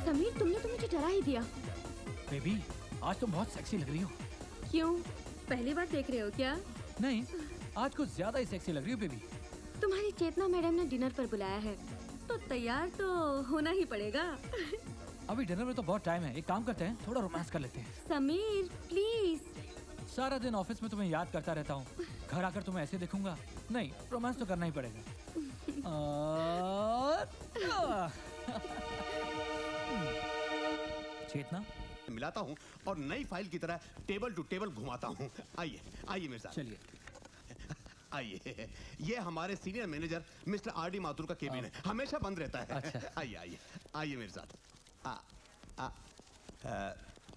समीर, तुमने तो मुझे डरा ही दिया। बेबी, आज तुम बहुत सेक्सी लग रही हो। क्यों? पहली बार देख रहे हो क्या? नहीं, आज कुछ ज्यादा ही सेक्सी लग रही हो बेबी। तुम्हारी चेतना मैडम ने डिनर पर बुलाया है, तो तैयार तो होना ही पड़ेगा। अभी डिनर में तो बहुत टाइम है, एक काम करते हैं, थोड़ा रोमांस कर लेते हैं। समीर प्लीज। सारा दिन ऑफिस में तुम्हें याद करता रहता हूँ, घर आकर तुम्हें ऐसे देखूंगा? नहीं, रोमांस तो करना ही पड़ेगा। चेतना, मिलाता हूँ और नई फाइल की तरह टेबल टू टेबल घुमाता हूँ। आइए आइए मेरे साथ। चलिए। आइए, ये हमारे senior manager mister RD. Mathur का केबिन है, हमेशा बंद रहता है। अच्छा। आइए आइए आइए मेरे साथ।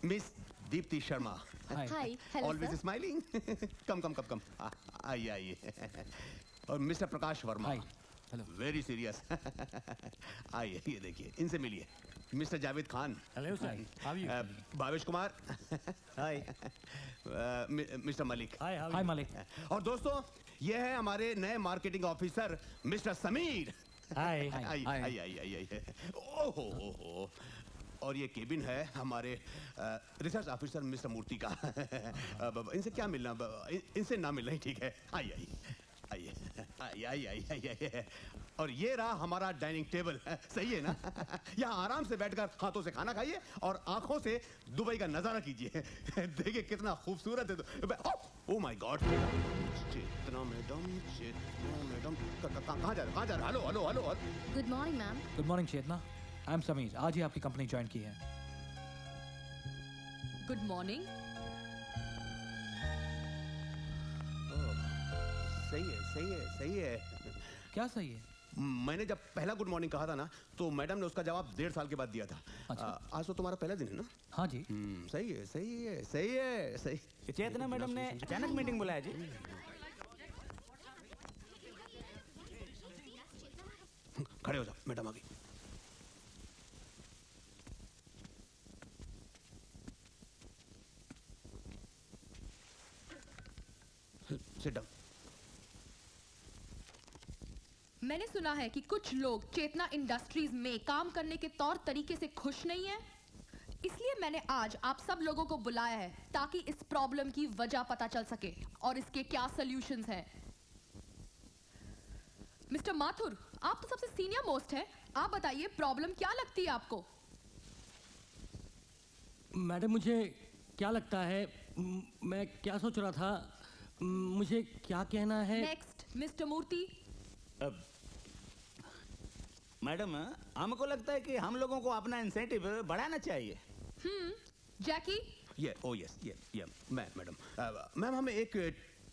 Miss Deepti Sharma. Hi, hello always sir. Smiling. Come come come come. आइए आइए। और mister Prakash Verma. Hi, hello. Very serious. आइए, ये देखिए, इनसे मिलिए। Mister Javed Khan. Hello sir, how are you? Bhavesh Kumar. Hi. Mister Malik. Hi Malik. और दोस्तों, ये है हमारे नए marketing officer mister Sameer. Hi. आइए आइए आइए आइए। ओहो। और ये केबिन है हमारे रिसर्च ऑफिसर मिस्टर मूर्ति का। इनसे क्या मिलना, इनसे ना मिलना ही ठीक है। आइए आइए आइए आइए आइए आइए आइए। और ये रहा हमारा डाइनिंग टेबल। सही है ना? यहाँ आराम से बैठकर हाथों से खाना खाइए और आंखों से दुबई का नजारा कीजिए। देखिए कितना खूबसूरत है। Oh my God. Chetna madam, कहाँ जा रहे? Hello hello hello. Good morning ma'am. Good morning Chetna, I am Sameer, आज ही आपकी कंपनी ज्वाइन की है। गुड मॉर्निंग। सही है। क्या सही है? मैंने जब पहला गुड मॉर्निंग कहा था ना, तो मैडम ने उसका जवाब 1.5 साल के बाद दिया था। अच्छा। आज तो तुम्हारा पहला दिन है ना? हाँ जी। सही है। चेतना मैडम ने अचानक मीटिंग बुलाया जी। खड़े हो जाओ, मैडम आ गई। Sit down. मैंने सुना है कि कुछ लोग चेतना इंडस्ट्रीज में काम करने के तौर तरीके से खुश नहीं हैं। इसलिए मैंने आज आप सब लोगों को बुलाया है ताकि इस प्रॉब्लम की वजह पता चल सके और इसके क्या सॉल्यूशंस हैं। मिस्टर माथुर, आप तो सबसे सीनियर मोस्ट हैं, आप बताइए प्रॉब्लम क्या लगती है आपको? मैडम, मुझे क्या लगता है, मैं क्या सोच रहा था, मुझे क्या कहना है। नेक्स्ट मिस्टर मूर्ति। मैडम, हमको लगता है कि हम लोगों को अपना इंसेंटिव बढ़ाना चाहिए। जैकी। मैम, हमें एक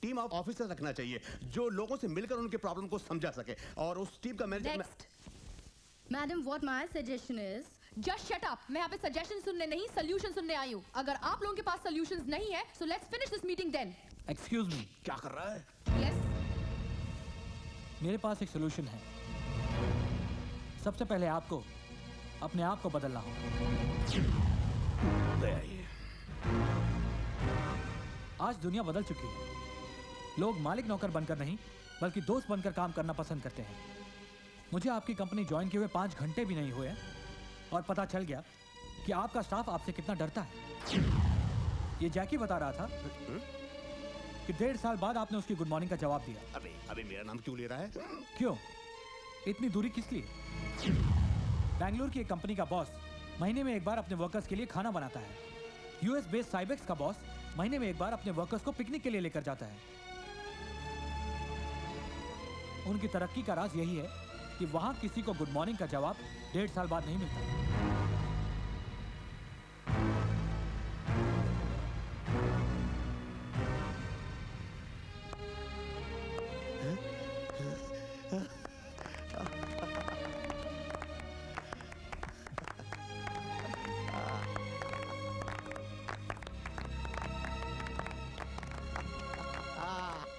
टीम ऑफ ऑफिसर रखना चाहिए जो लोगों से मिलकर उनके प्रॉब्लम को समझा सके, और उस टीम का manager. Next. Madam, what my suggestion is, just shut up. मैं यहाँ पे सजेशन सुनने नहीं, सोल्यूशन सुनने आई हूँ। अगर आप लोगों के पास सोल्यूशंस नहीं है, so let's finish this meeting then. Excuse me, क्या कर रहा है? यस। मेरे पास एक सोल्यूशन है। सबसे पहले आपको अपने आप को बदलना होगा। आज दुनिया बदल चुकी है। लोग मालिक नौकर बनकर नहीं, बल्कि दोस्त बनकर काम करना पसंद करते हैं। मुझे आपकी कंपनी ज्वाइन किए हुए 5 घंटे भी नहीं हुए और पता चल गया कि आपका स्टाफ आपसे कितना डरता है। ये जैकी बता रहा था कि 1.5 साल बाद आपने उसकी गुड मॉर्निंग का जवाब दिया। अबे मेरा नाम क्यों ले रहा है? क्यों? इतनी दूरी किस लिए? बैंगलोर की एक कंपनी का बॉस महीने में एक बार अपने वर्कर्स के लिए खाना बनाता है। यूएस बेस्ड साइबेक्स का बॉस महीने में एक बार अपने वर्कर्स को पिकनिक के लिए लेकर जाता है। उनकी तरक्की का राज यही है कि वहां किसी को गुड मॉर्निंग का जवाब 1.5 साल बाद नहीं मिलता।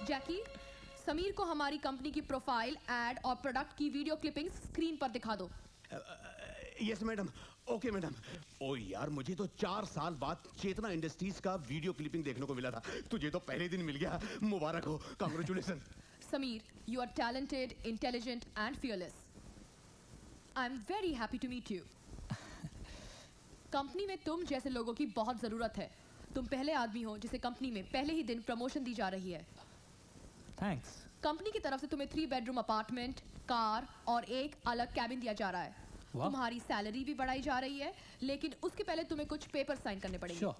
जैकी, समीर को हमारी कंपनी की प्रोफाइल, एड और प्रोडक्ट की वीडियो क्लिपिंग्स स्क्रीन पर दिखा दो। Yes madam. Okay madam. ओ यार, मुझे तो 4 साल बाद चेतना इंडस्ट्रीज का वीडियो क्लिपिंग देखने को मिला था। तुझे तो पहले दिन मिल गया। मुबारक हो, congratulation. Sameer, you are talented, intelligent and fearless. I'm very happy to meet you. Company में तुम जैसे लोगों की बहुत जरूरत है। तुम पहले आदमी हो जिसे कंपनी में पहले ही दिन प्रमोशन दी जा रही है। थैंक्स। कंपनी की तरफ से तुम्हें 3 बेडरूम अपार्टमेंट, कार और एक अलग कैबिन दिया जा रहा है। वाह। तुम्हारी सैलरी भी बढ़ाई जा रही है, लेकिन उसके पहले तुम्हें कुछ पेपर साइन करने पड़ेंगे। श्योर।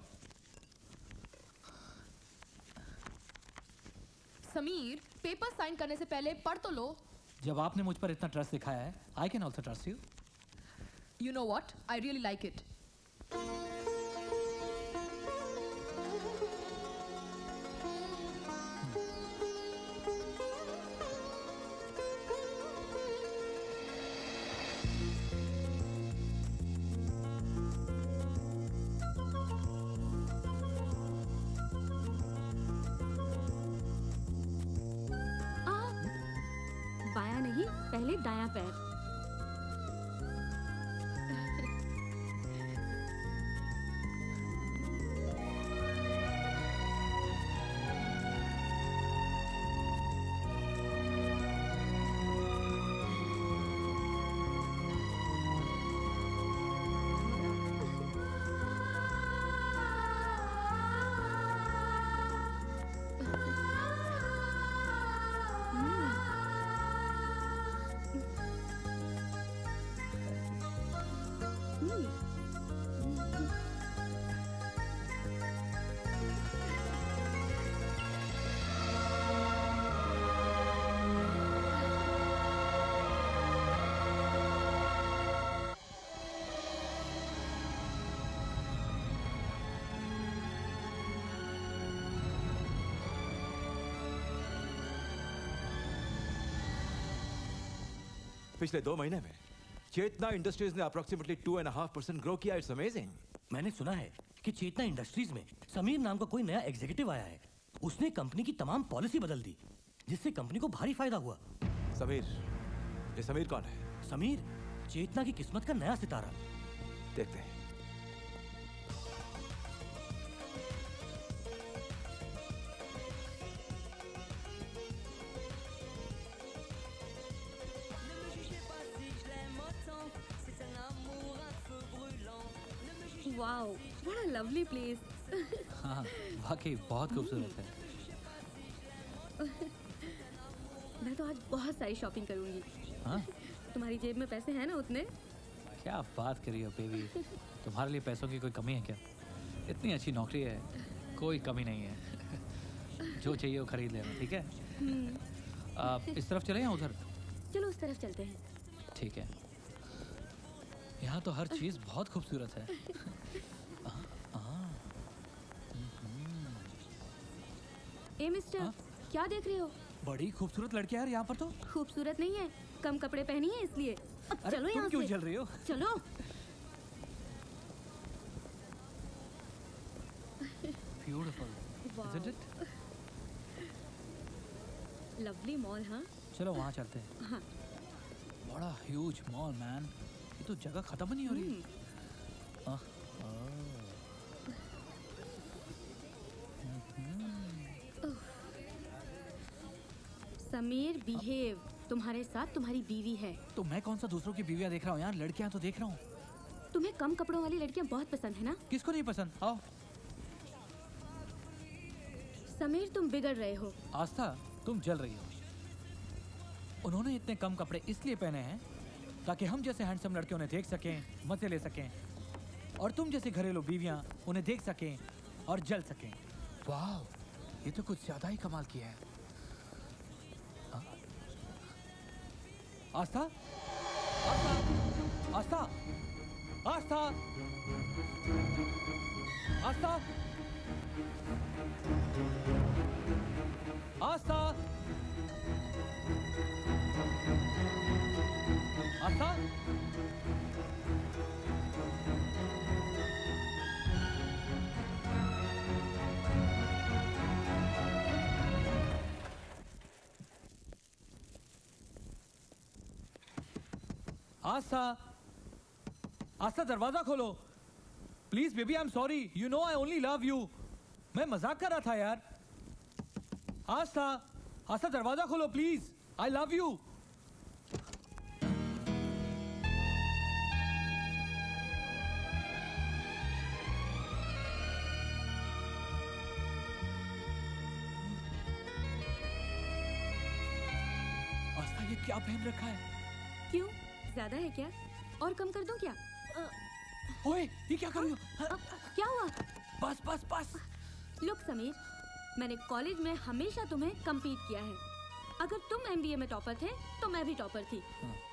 समीर, पेपर साइन करने से पहले पढ़ तो लो। जब आपने मुझ पर इतना ट्रस्ट दिखाया है, I can also trust you. You know what? I really like it. बायां नहीं, पहले दायां पैर। पिछले 2 महीने में चेतना इंडस्ट्रीज ने अप्रोक्सीमेटली 2.5% ग्रो किया। It's amazing. मैंने सुना है कि चेतना इंडस्ट्रीज में समीर नाम का कोई नया एग्जीक्यूटिव आया है। उसने कंपनी की तमाम पॉलिसी बदल दी, जिससे कंपनी को भारी फायदा हुआ। समीर? ये समीर कौन है? समीर चेतना की किस्मत का नया सितारा। देखते हैं। Wow, what a lovely place. हाँ, वाकई बहुत खूबसूरत है। मैं तो आज बहुत सारी शॉपिंग करूंगी। हाँ? तुम्हारी जेब में पैसे हैं ना उतने? क्या बात करी हो बेबी, तुम्हारे लिए पैसों की कोई कमी है क्या? इतनी अच्छी नौकरी है, कोई कमी नहीं है। जो चाहिए वो खरीद लेना, ठीक है? आप इस तरफ चले या उधर? चलो उस तरफ चलते हैं। ठीक है। यहाँ तो हर चीज बहुत खूबसूरत है। ए मिस्टर, हाँ? क्या देख रहे हो? बड़ी खूबसूरत लड़की है यार यहाँ पर तो। खूबसूरत नहीं है, कम कपड़े पहनी है इसलिए। अब अरे चलो तुम यहाँ क्यों से। जल रही हो? चलो। Beautiful, isn't it? Lovely mall, हाँ? चलो वहाँ चलते हैं। हाँ। बड़ा ह्यूज मॉल मैन, ये तो जगह खत्म नहीं हो रही। समीर बिहेव, तुम्हारे साथ तुम्हारी बीवी है। तो मैं कौन सा दूसरों की बीवियाँ देख रहा हूँ यार, लड़कियाँ तो देख रहा हूँ। तुम्हें कम कपड़ों वाली लड़कियां बहुत पसंद है ना? किसको नहीं पसंद? आओ। समीर, तुम बिगड़ रहे हो। आस्था, तुम जल रही हो। उन्होंने इतने कम कपड़े इसलिए पहने हैं ताकि हम जैसे हैंडसम लड़के उन्हें देख सकें, मजे ले सकें, और तुम जैसी घरेलू बीवियां उन्हें देख सकें और जल सकें। वाह, ये तो कुछ ज्यादा ही कमाल किया है। आस्था, आस्था, आस्था, आस्था, आस्था, आस्था, आस्था, आस्था, आस्था, दरवाजा खोलो please. Baby I am sorry, you know I only love you. मैं मजाक कर रहा था यार। आस्था, आस्था, दरवाजा खोलो प्लीज, आई लव यू। क्या पहन रखा है? क्यों, ज्यादा है क्या? और कम कर दूं क्या? ओए, ये क्या कर रही हो? क्या हुआ? बस बस बस। लुक समीर, मैंने कॉलेज में हमेशा तुम्हें compete किया है। अगर तुम MBA में टॉपर थे तो मैं भी टॉपर थी,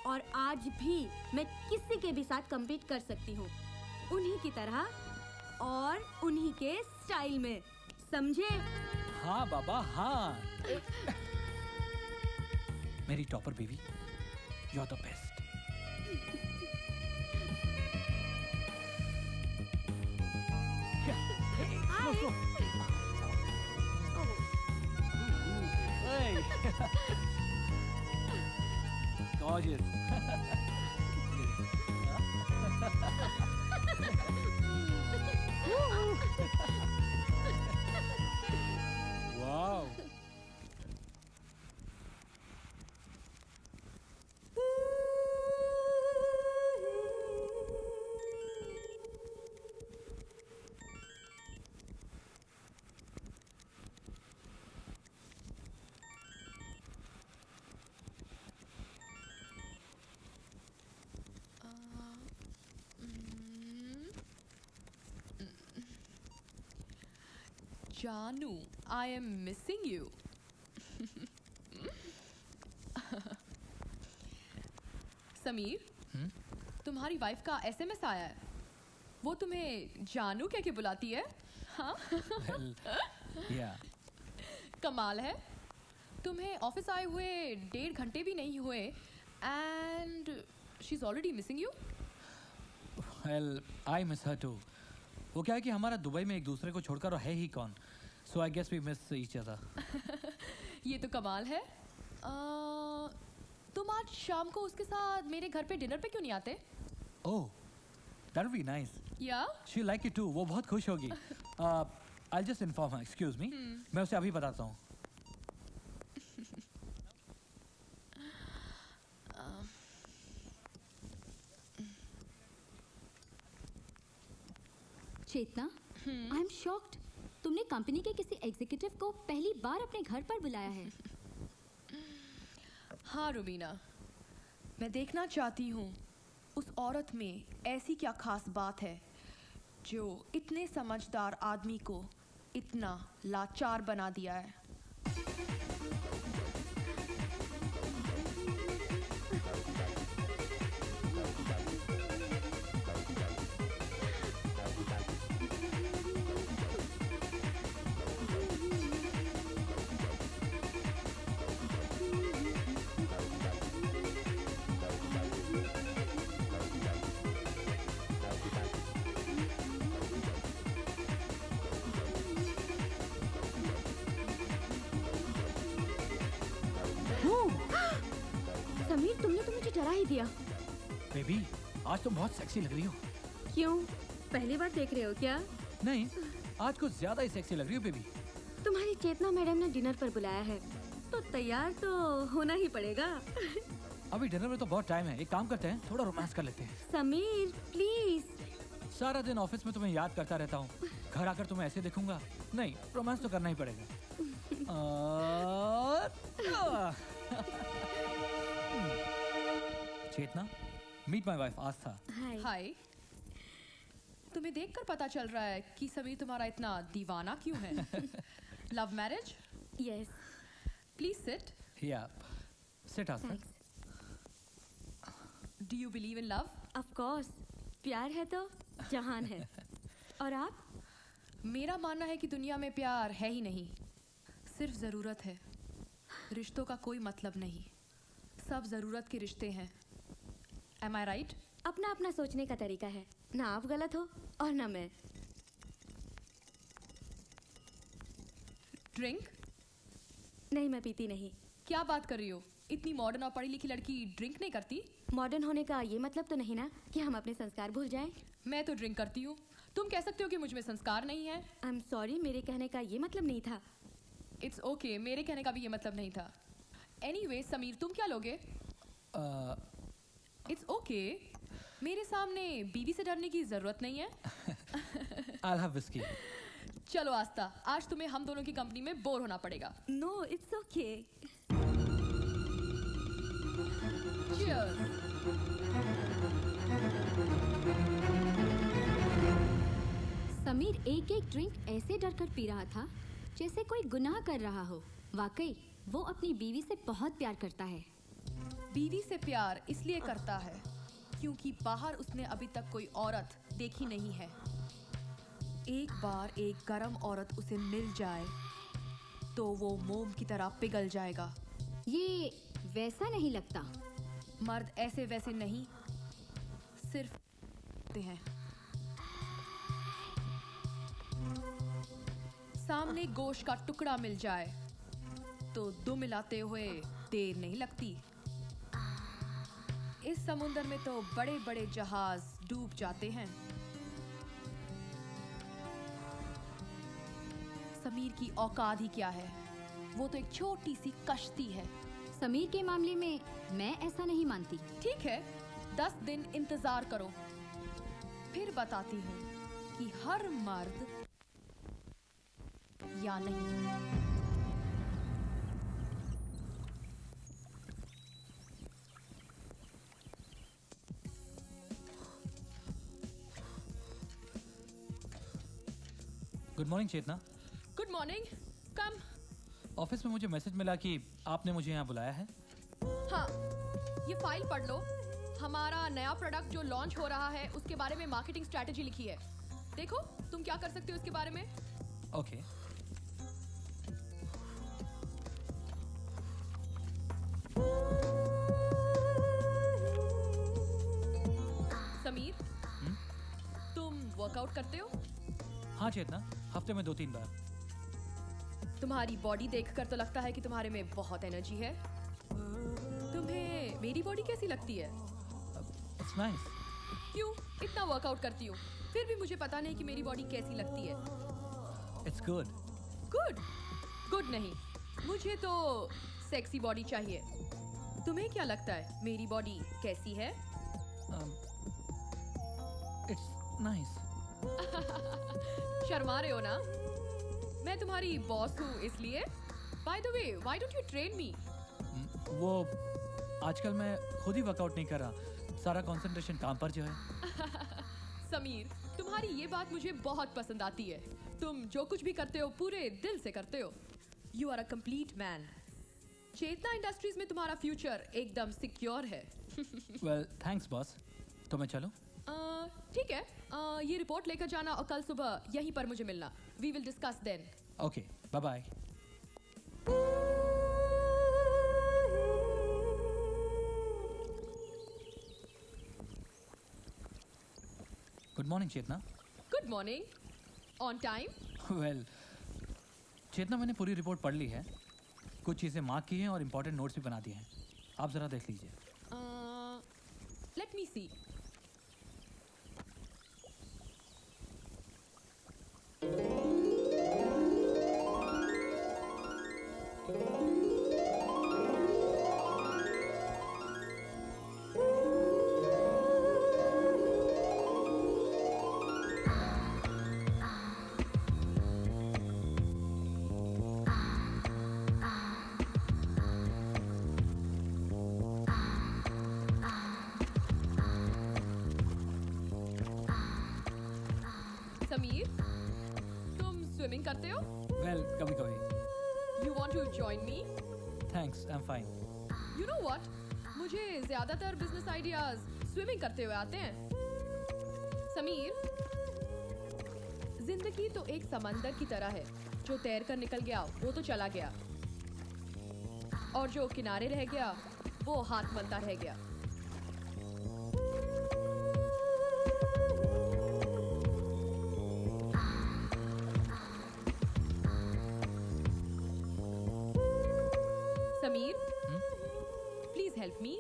और आज भी मैं किसी के भी साथ compete कर सकती हूँ, उन्हीं की तरह और उन्हीं के स्टाइल में, समझे? हाँ बाबा हाँ। मेरी topper baby, you are the best. Gorgeous. Wow. Janu, I am missing you. Sameer, तुम्हारी वाइफ का SMS आया है। वो तुम्हें जानू कह के बुलाती है? हाँ? Well, yeah. कमाल है। तुम्हें ऑफिस आए हुए 1.5 घंटे भी नहीं हुए and she's already missing you? Well, I miss her too. वो क्या है कि हमारा दुबई में एक दूसरे को छोड़कर है ही कौन, so I guess we miss each other. ये तो कमाल है। तुम आज शाम को उसके साथ मेरे घर पे डिनर पे क्यों नहीं आते? Oh, that would be nice. Yeah? She'll like it too. वो बहुत खुश होगी. I'll just inform her. Excuse me. मैं उसे अभी बताता हूँ. चेतना, आई एम शॉक्ड। तुमने कंपनी के किसी एग्जीक्यूटिव को पहली बार अपने घर पर बुलाया है। हाँ रुबीना, मैं देखना चाहती हूँ उस औरत में ऐसी क्या खास बात है जो इतने समझदार आदमी को इतना लाचार बना दिया है। समीर, तुमने तो मुझे डरा ही दिया। बेबी, आज तुम बहुत सेक्सी लग रही हो। क्यों, पहली बार देख रहे हो क्या? नहीं, आज कुछ ज्यादा ही सेक्सी लग रही हो बेबी। तुम्हारी चेतना मैडम ने डिनर पर बुलाया है तो तैयार तो होना ही पड़ेगा। अभी डिनर में तो बहुत टाइम है, एक काम करते हैं, थोड़ा रोमांस कर लेते हैं। समीर प्लीज। सारा दिन ऑफिस में तुम्हें याद करता रहता हूँ, घर आकर तुम्हें ऐसे देखूंगा? नहीं, रोमांस तो करना ही पड़ेगा। चेतना, मीट माय वाइफ आस्था। हाय। हाय। तुम्हें देखकर पता चल रहा है कि समीर तुम्हारा इतना दीवाना क्यों है। Love marriage? Yes. Please sit. Yeah, sit Aastha. Do you believe in love? Of course, प्यार है तो जहान है। और आप? मेरा मानना है कि दुनिया में प्यार है ही नहीं, सिर्फ ज़रूरत है। रिश्तों का कोई मतलब नहीं, सब ज़रूरत के रिश्ते हैं। Am I right? अपना अपना सोचने का तरीका है, ना आप गलत हो और ना मैं। ड्रिंक? नहीं, मैं पीती नहीं। क्या बात कर रही हो? इतनी मॉडर्न और पढ़ी लिखी लड़की ड्रिंक नहीं करती? मॉडर्न होने का ये मतलब तो नहीं ना कि हम अपने संस्कार भूल जाएं। मैं तो ड्रिंक करती हूँ। तुम कह सकते हो कि मुझ में संस्कार नहीं है। आई एम सॉरी, मेरे कहने का ये मतलब नहीं था। इट्स ओके, मेरे कहने का भी ये मतलब नहीं था। एनीवे, समीर तुम क्या लोगे? इट्स ओके, मेरे सामने बीवी से डरने की जरूरत नहीं है। I'll have whiskey. चलो आस्था, आज तुम्हें हम दोनों की कंपनी में बोर होना पड़ेगा। No, it's okay. Cheers. Sameer एक एक ड्रिंक ऐसे डर कर पी रहा था जैसे कोई गुनाह कर रहा हो। वाकई वो अपनी बीवी से बहुत प्यार करता है। बीवी से प्यार इसलिए करता है क्योंकि बाहर उसने अभी तक कोई औरत देखी नहीं है। एक बार एक गरम औरत उसे मिल जाए तो वो मोम की तरह पिघल जाएगा। ये वैसा नहीं लगता। मर्द ऐसे वैसे नहीं, सिर्फ हैं। सामने गोश्त का टुकड़ा मिल जाए तो दुम मिलाते हुए देर नहीं लगती। इस समुंदर में तो बड़े बड़े जहाज डूब जाते हैं। समीर की औकात ही क्या है, वो तो एक छोटी सी कश्ती है। समीर के मामले में मैं ऐसा नहीं मानती। ठीक है, 10 दिन इंतजार करो, फिर बताती हूँ कि हर मर्द या नहीं। Good morning Chetna. Good morning, कम। ऑफिस में मुझे मैसेज मिला कि आपने मुझे यहाँ बुलाया है। हाँ, ये फाइल पढ़ लो। हमारा नया प्रोडक्ट जो लॉन्च हो रहा है उसके बारे में मार्केटिंग स्ट्रैटेजी लिखी है। देखो तुम क्या कर सकते हो इसके बारे में। ओके। समीर, तुम वर्कआउट करते हो? हाँ चेतना, हफ्ते में 2-3 बार। तुम्हारी बॉडी देखकर तो लगता है कि तुम्हारे में बहुत एनर्जी है। तुम्हें मेरी बॉडी कैसी लगती है? It's nice. क्यों इतना वर्कआउट करती हूँ फिर भी मुझे पता नहीं कि मेरी बॉडी कैसी लगती है। It's good. गुड? गुड नहीं, मुझे तो सेक्सी बॉडी चाहिए। तुम्हें क्या लगता है मेरी बॉडी कैसी है? It's nice. शर्मा रहे हो ना? मैं तुम्हारी बॉस हूँ इसलिए। By the way, why don't you train me? वो आजकल मैं खुद ही वर्कआउट नहीं कर रहा, सारा कंसंट्रेशन काम पर जो है। समीर, तुम्हारी ये बात मुझे बहुत पसंद आती है। तुम जो कुछ भी करते हो पूरे दिल से करते हो। You are a complete man. Chetna Industries में तुम्हारा फ्यूचर एकदम सिक्योर है। Well thanks boss. तो मैं चलूं? ठीक है, ये रिपोर्ट लेकर जाना और कल सुबह यहीं पर मुझे मिलना। We will discuss then. Okay, bye bye. Good morning Chetna. Good morning. On time? Well Chetna, मैंने पूरी रिपोर्ट पढ़ ली है, कुछ चीज़ें मार्क की हैं और इम्पोर्टेंट नोट्स भी बना दिए हैं। आप ज़रा देख लीजिए। लेट मी सी। समीर, तुम स्विमिंग करते हो? वेल कभी कभी। You want to join me? Thanks, I am fine. You know what, मुझे ज्यादातर बिजनेस आइडियाज स्विमिंग करते हुए आते हैं। समीर, जिंदगी तो एक समंदर की तरह है, जो तैर कर निकल गया वो तो चला गया, और जो किनारे रह गया वो हाथ मलता रह गया। Sameer, please help me.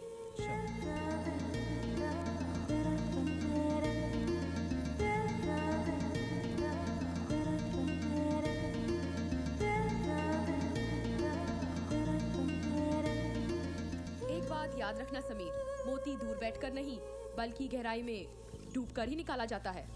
एक बात याद रखना समीर, मोती दूर बैठकर नहीं बल्कि गहराई में डूबकर ही निकाला जाता है।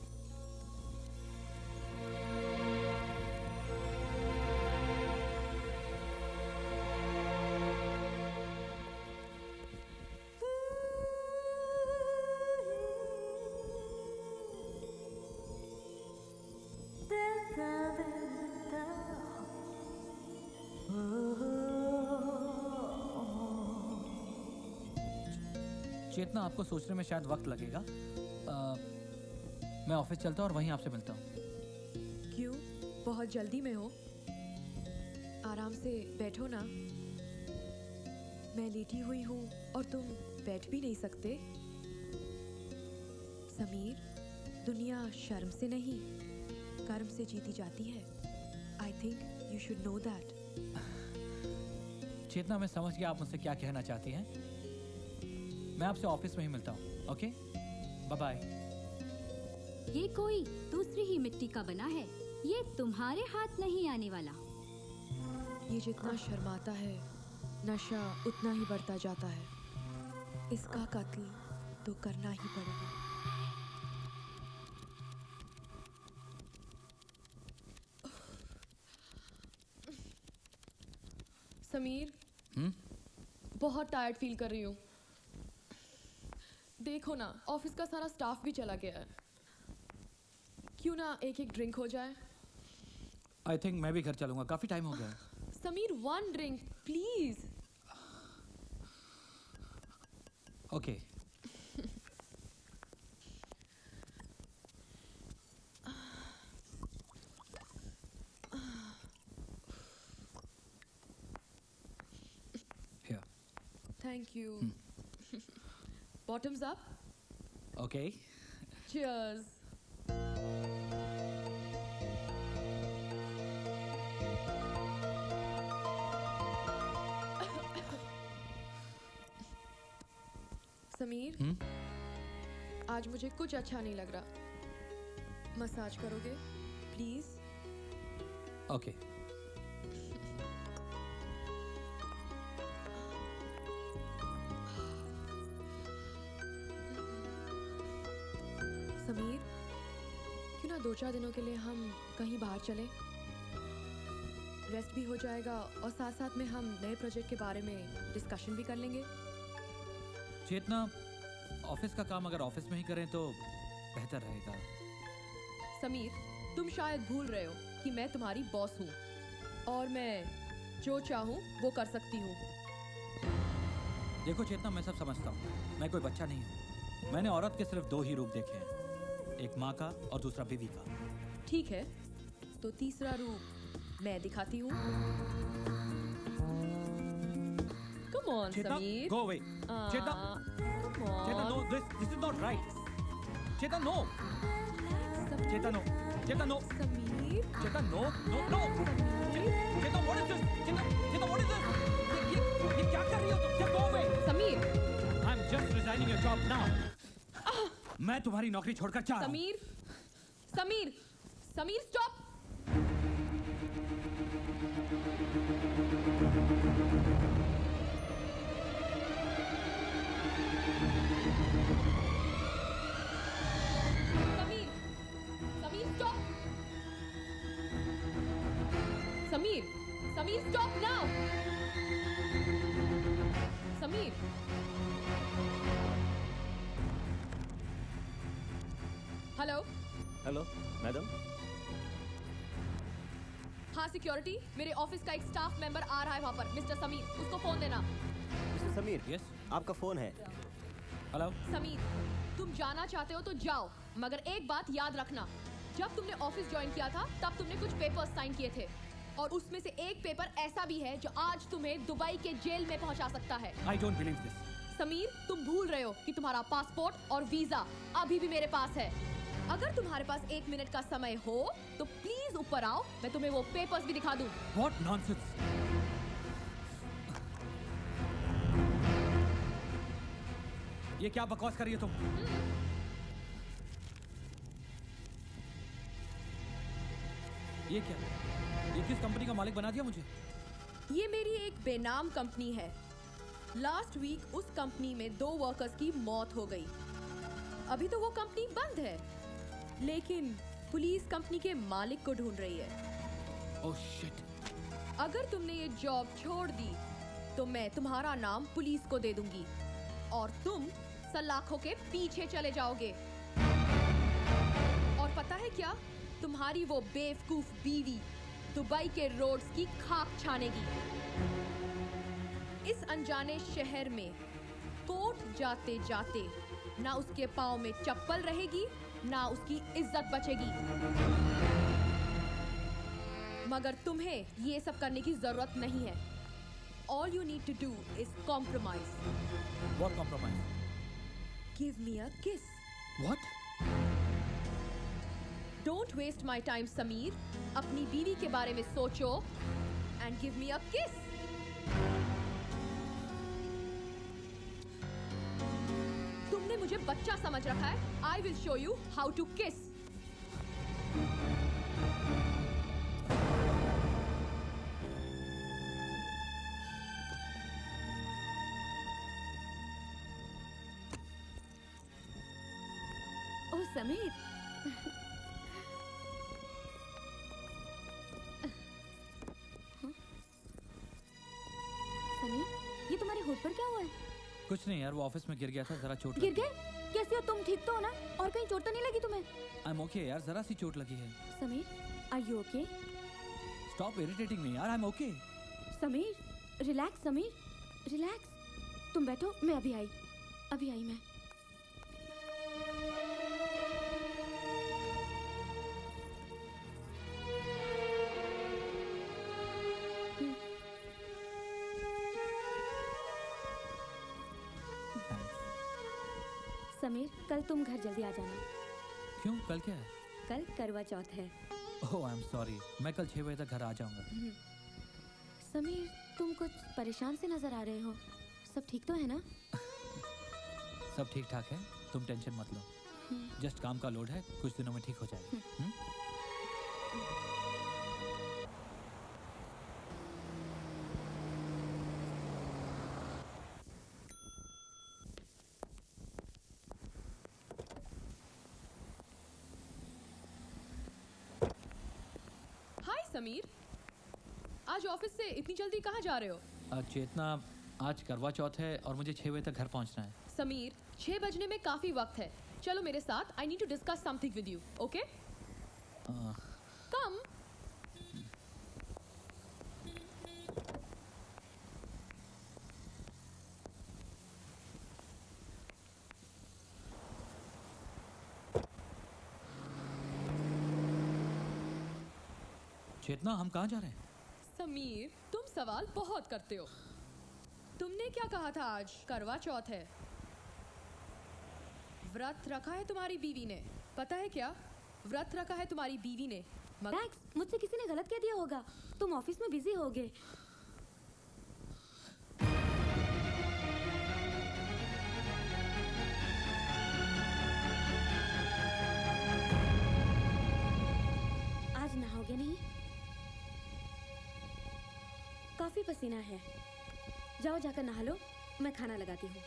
चेतना, आपको सोचने में शायद वक्त लगेगा। मैं ऑफिस चलता हूँ और वहीं आपसे मिलता हूँ। क्यों, बहुत जल्दी में हो? आराम से बैठो ना। मैं लेटी हुई हूँ और तुम बैठ भी नहीं सकते। समीर, दुनिया शर्म से नहीं, कर्म से जीती जाती है। I think you should know that. Chetna, मैं समझ गया आप मुझसे क्या कहना चाहती हैं। मैं आपसे ऑफिस में ही मिलता हूँ। Okay, bye bye. ये कोई दूसरी ही मिट्टी का बना है, ये तुम्हारे हाथ नहीं आने वाला। ये जितना शर्माता है, नशा उतना ही बढ़ता जाता है। इसका कत्ल तो करना ही पड़ेगा। समीर, बहुत टायर्ड फील कर रही हूँ। देखो ना, ऑफिस का सारा स्टाफ भी चला गया है। क्यों ना एक एक ड्रिंक हो जाए? आई थिंक मैं भी घर चलूंगा, काफी टाइम हो गया है। Sameer, one drink please. Okay. Here. Thank you. Bottoms up. Okay. Cheers. Sameer, आज मुझे कुछ अच्छा नहीं लग रहा। मसाज करोगे प्लीज? ओके। समीर, क्यों ना 2-4 दिनों के लिए हम कहीं बाहर चलें? रेस्ट भी हो जाएगा और साथ साथ में हम नए प्रोजेक्ट के बारे में डिस्कशन भी कर लेंगे। चेतना, ऑफिस का काम अगर ऑफिस में ही करें तो बेहतर रहेगा। समीर, तुम शायद भूल रहे हो कि मैं तुम्हारी बॉस हूँ और मैं जो चाहूँ वो कर सकती हूँ। देखो चेतना, मैं सब समझता हूँ, मैं कोई बच्चा नहीं हूँ। मैंने औरत के सिर्फ 2 ही रूप देखे हैं, एक माँ का और दूसरा बीवी का। ठीक है, तो तीसरा रूप मैं दिखाती हूँ। Come on, Chetna, Sameer. go away. Chetna, Come on. Chetna, no, this is not right. Chetna, no. Chetna, no. Chetna, no. Sameer. Chetna, no, no, no. Chetna, what is this? Chetna, what is this? ये क्या कर रही हो तुम? Just go away. Sameer. I'm just resigning your job now. मैं तुम्हारी नौकरी छोड़कर जा रहा हूँ। Sameer, Sameer, Sameer, stop. Sameer, Sameer, stop. Sameer, Sameer, stop now. Sameer. Hello. Hello madam. हाँ सिक्योरिटी, मेरे ऑफिस का एक स्टाफ मेंबर आ रहा है वहाँ पर, मिस्टर समीर, उसको फोन देना। Mister Sameer, Yes? आपका फोन है। हेलो। समीर, तुम जाना चाहते हो तो जाओ, मगर एक बात याद रखना, जब तुमने ऑफिस ज्वाइन किया था तब तुमने कुछ पेपर्स साइन किए थे और उसमें से एक पेपर ऐसा भी है जो आज तुम्हें दुबई के जेल में पहुंचा सकता है। I don't believe this. Sameer, तुम भूल रहे हो कि तुम्हारा पासपोर्ट और वीजा अभी भी मेरे पास है। अगर तुम्हारे पास 1 मिनट का समय हो तो प्लीज ऊपर आओ, मैं तुम्हें वो पेपर्स भी दिखा दूं। What nonsense? ये क्या बकवास कर रही हो तुम? ये क्या? ये किस कंपनी का मालिक बना दिया मुझे? ये मेरी एक बेनाम कंपनी है। लास्ट वीक उस कंपनी में 2 वर्कर्स की मौत हो गई। अभी तो वो कंपनी बंद है, लेकिन पुलिस कंपनी के मालिक को ढूंढ रही है। Oh shit. अगर तुमने ये जॉब छोड़ दी तो मैं तुम्हारा नाम पुलिस को दे दूंगी और तुम सलाखों के पीछे चले जाओगे। और पता है क्या, तुम्हारी वो बेवकूफ बीवी दुबई के रोड्स की खाक छानेगी। इस अनजाने शहर में कोर्ट जाते जाते ना उसके पाँव में चप्पल रहेगी ना उसकी इज्जत बचेगी। मगर तुम्हें ये सब करने की जरूरत नहीं है। All you need to do is compromise. What compromise? Give me a kiss. What? Don't waste my time, Sameer. अपनी बीवी के बारे में सोचो and give me a kiss. तुमने मुझे बच्चा समझ रखा है। I will show you how to kiss. ओह समीर, समीर, ये तुम्हारे होठ पर क्या हुआ है? कुछ नहीं यार, वो ऑफिस में गिर गया था, जरा चोट गिर गए? कैसे हो तुम? ठीक तो हो ना? और कहीं चोट तो नहीं लगी तुम्हें? आई एम ओके यार, जरा सी चोट लगी है। Sameer, are you okay? Stop irritating me यार, I am okay. Sameer, relax Sameer, relax. तुम बैठो, मैं अभी आई मैं। समीर, कल तुम घर जल्दी आ जाना। क्यों, कल क्या है? कल करवा चौथ है। ओह आई एम सॉरी, मैं कल 6 बजे तक घर आ जाऊंगा। समीर, तुम कुछ परेशान से नजर आ रहे हो। सब ठीक तो है ना? सब ठीक ठाक है, तुम टेंशन मत लो। जस्ट काम का लोड है, कुछ दिनों में ठीक हो जाएगा। हाय समीर, आज ऑफिस से इतनी जल्दी कहाँ जा रहे हो? चेतना, आज करवा चौथ है और मुझे 6 बजे तक घर पहुंचना है। समीर, 6 बजने में काफी वक्त है। चलो मेरे साथ, I need to discuss something with you, okay? Come. Chetna, हम कहाँ जा रहे हैं? समीर, तुम सवाल बहुत करते हो। तुमने क्या कहा था आज करवा चौथ है? व्रत रखा है तुम्हारी बीवी ने। पता है क्या? व्रत रखा है तुम्हारी बीवी ने। मैक्स, मुझसे किसी ने गलत कह दिया होगा। तुम ऑफिस में बिजी होगे। आज नहाओगे नहीं? काफी पसीना है। जाओ जाकर नहा लो, मैं खाना लगाती हूँ।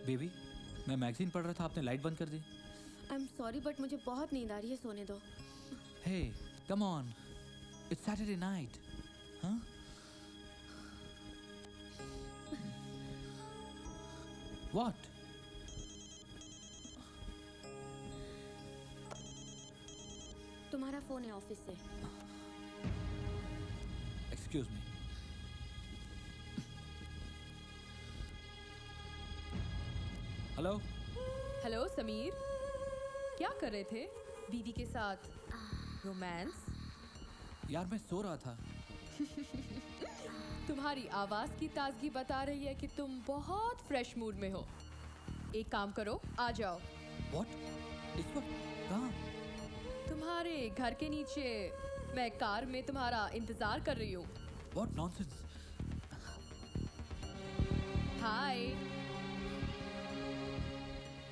बेबी, मैं मैगजीन पढ़ रहा था, आपने लाइट बंद कर दी। आई एम सॉरी, बट मुझे बहुत नींद आ रही है, सोने दो। Hey, come on, it's Saturday night. हाँ? व्हाट? तुम्हारा फोन है ऑफिस से। Excuse me. Hello. Hello Sameer, क्या कर रहे थे? बीवी के साथ रोमांस? यार मैं सो रहा था। तुम्हारी आवाज की ताजगी बता रही है कि तुम बहुत फ्रेश मूड में हो। एक काम करो, आ जाओ। व्हाट? इस वक्त कहाँ? तुम्हारे घर के नीचे मैं कार में तुम्हारा इंतजार कर रही हूँ। What nonsense? हाय।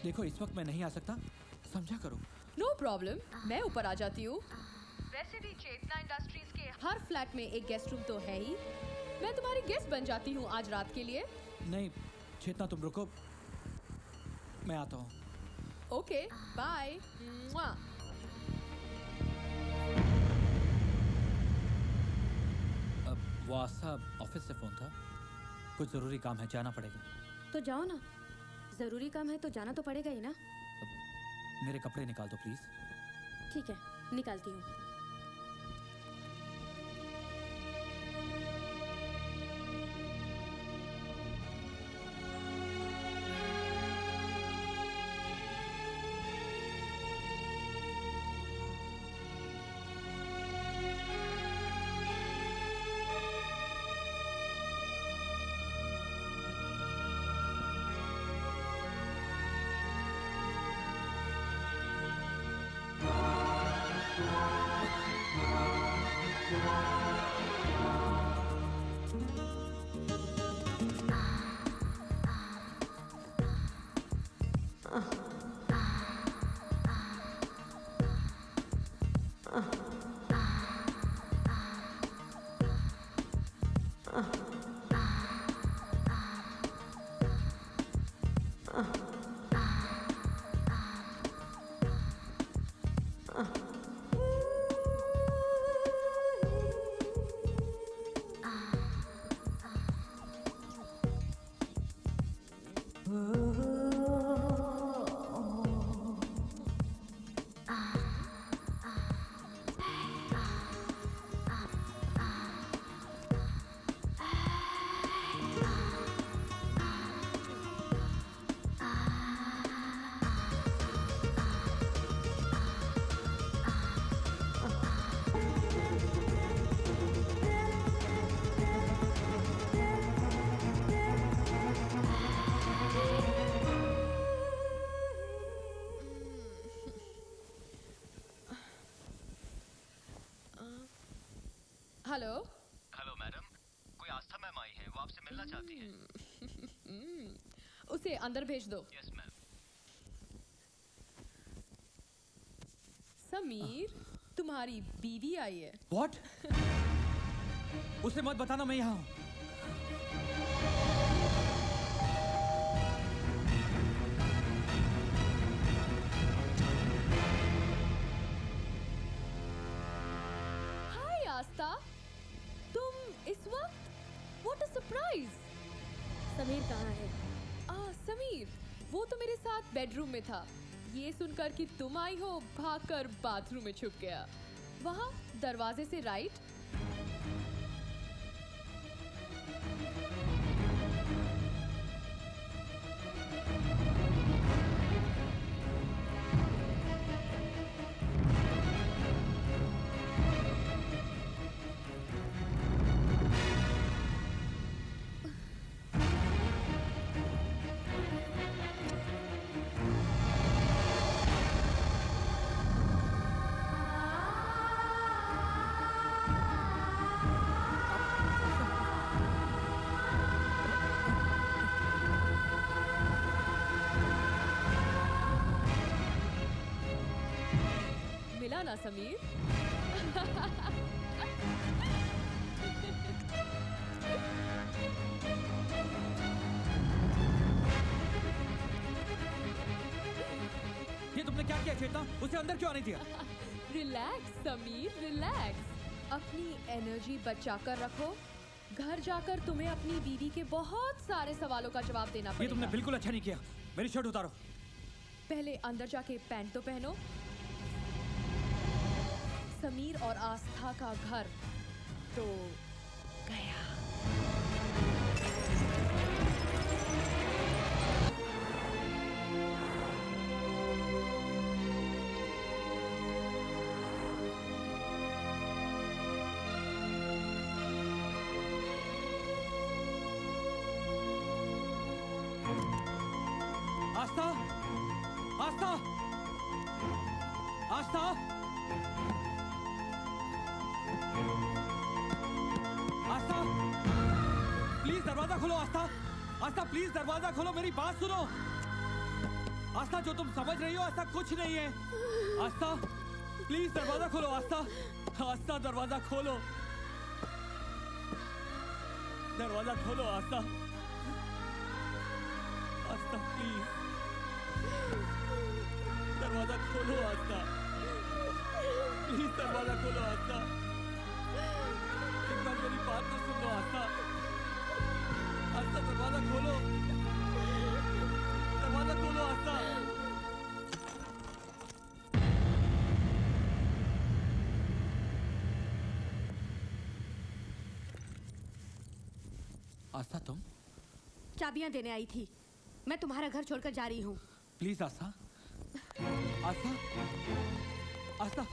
देखो इस वक्त मैं नहीं आ सकता, समझा करो। नो प्रॉब्लम, मैं ऊपर आ जाती हूँ। वैसे भी चेतना इंडस्ट्रीज के हर फ्लैट में एक गेस्ट रूम तो है ही। मैं तुम्हारी गेस्ट बन जाती हूँ आज रात के लिए। नहीं चेतना तुम रुको, मैं आता हूँ। Okay bye. वो आस्था ऑफिस से फोन था, कुछ जरूरी काम है, जाना पड़ेगा। तो जाओ ना, जरूरी काम है तो जाना तो पड़ेगा ही ना। मेरे कपड़े निकाल दो प्लीज। ठीक है, निकालती हूँ। हेलो हेलो मैडम, कोई आस्था मैम आई है, वो आपसे मिलना चाहती हैं। उसे अंदर भेज दो। Yes ma'am. समीर, तुम्हारी बीवी आई है। व्हाट? उसे मत बताना मैं यहाँ हूँ। हाय आस्था, तुम इस वक्त? What a surprise. समीर कहाँ है? समीर, वो तो मेरे साथ बेडरूम में था। ये सुनकर कि तुम आई हो, भागकर बाथरूम में छुप गया। वहाँ दरवाजे से राइट। मिला ना समीर? ये तुमने क्या किया चेतना? उसे अंदर क्यों आने दिया? Relax Sameer, relax. अपनी एनर्जी बचाकर रखो। घर जाकर तुम्हें अपनी बीवी के बहुत सारे सवालों का जवाब देना पड़ेगा। ये तुमने बिल्कुल अच्छा नहीं किया। मेरी शर्ट उतारो। पहले अंदर जाके पैंट तो पहनो। समीर और आस्था का घर तो गया। आस्था, आस्था, आस्था, आस्था, प्लीज दरवाजा खोलो। आस्था, आस्था प्लीज दरवाजा खोलो, मेरी बात सुनो। आस्था, जो तुम समझ रही हो ऐसा कुछ नहीं है। आस्था, प्लीज दरवाजा खोलो। आस्था, आस्था दरवाजा खोलो, दरवाजा खोलो। आस्था, आस्था प्लीज दरवाजा खोलो। आस्था प्लीज दरवाजा खोलो। आस्था, एक बार मेरी बात तो सुन लो। आस्था, आस्था दरवाजा खोलो, दरवाजा खोलो। आस्था, आस्था तुम? चाबियां देने आई थी। मैं तुम्हारा घर छोड़कर जा रही हूँ। प्लीज आस्था, आस्था, आस्था।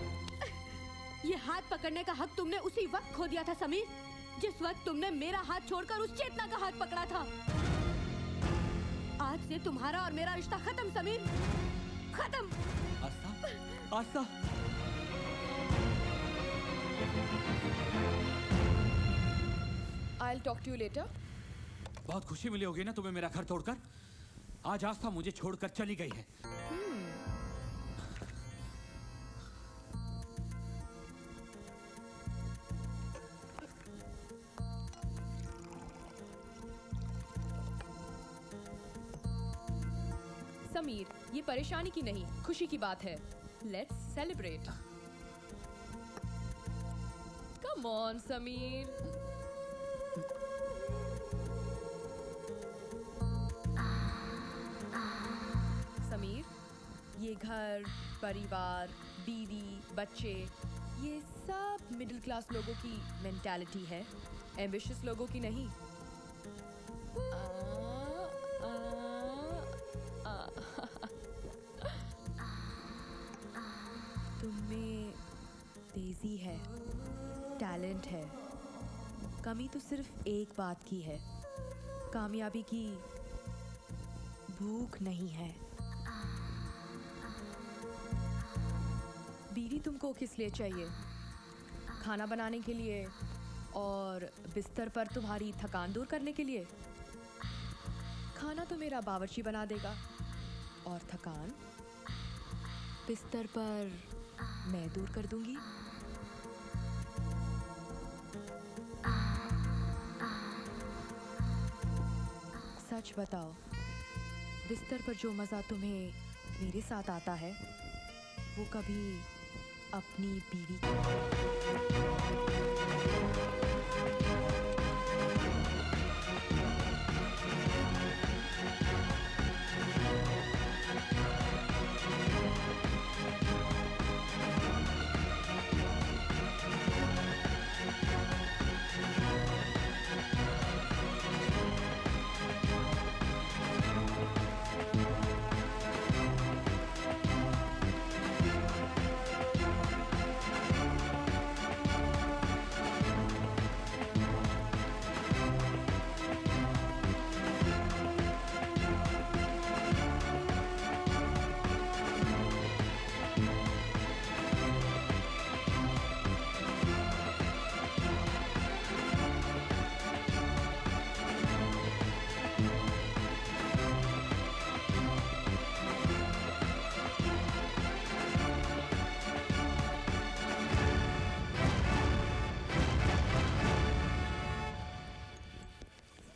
ये हाथ पकड़ने का हक तुमने उसी वक्त खो दिया था समीर, जिस वक्त तुमने मेरा हाथ छोड़कर उस चेतना का हाथ पकड़ा था। आज से तुम्हारा और मेरा रिश्ता खत्म समीर, खत्म। आस्था, आस्था। I'll talk to you later. बहुत खुशी मिली होगी ना तुम्हें मेरा घर तोड़कर। आज आस्था मुझे छोड़कर चली गई है। समीर, ये परेशानी की नहीं, खुशी की बात है। Let's celebrate. Come on, Sameer. Sameer, ये घर, परिवार, बीवी, बच्चे, ये सब मिडिल क्लास लोगों की मेंटालिटी है, एम्बिशियस लोगों की नहीं। तुममें तेजी है, टैलेंट है, कमी तो सिर्फ एक बात की है, कामयाबी की भूख नहीं है। बीवी तुमको किस लिए चाहिए? खाना बनाने के लिए और बिस्तर पर तुम्हारी थकान दूर करने के लिए? खाना तो मेरा बावर्ची बना देगा और थकान बिस्तर पर मैं दूर कर दूंगी। सच बताओ, बिस्तर पर जो मज़ा तुम्हें मेरे साथ आता है वो कभी अपनी बीवी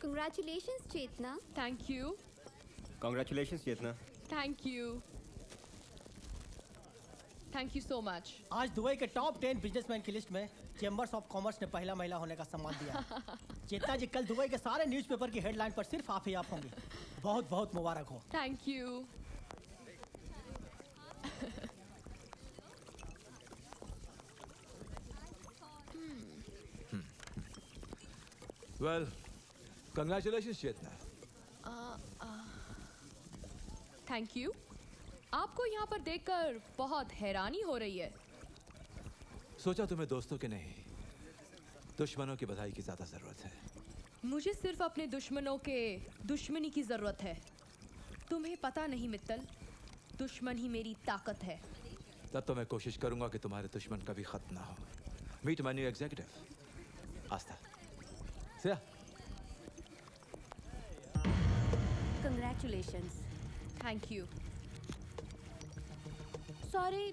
Congratulations, Chetna. Thank you. Congratulations, Chetna. Thank you. Thank you so much. आज दुबई के टॉप 10 बिजनेसमैन की लिस्ट में चेंबर्स ऑफ कॉमर्स ने पहला महिला होने का सम्मान दिया। चेतना जी, कल दुबई के सारे न्यूज़पेपर की हेडलाइन पर सिर्फ आप ही आप होंगे। बहुत बहुत मुबारक हो। Thank you. Well, congratulations, Chetna. Thank you. आपको यहाँ पर देखकर बहुत हैरानी हो रही है। सोचा तुम्हें दोस्तों के नहीं, दुश्मनों की बधाई की ज्यादा जरूरत है। मुझे सिर्फ अपने दुश्मनों के दुश्मनी की जरूरत है। तुम्हें पता नहीं मित्तल, दुश्मन ही मेरी ताकत है। तब तो मैं कोशिश करूंगा कि तुम्हारे दुश्मन कभी खत्म ना हो। Meet my new executive, Astha. Siya. Congratulations. Thank you. Sorry,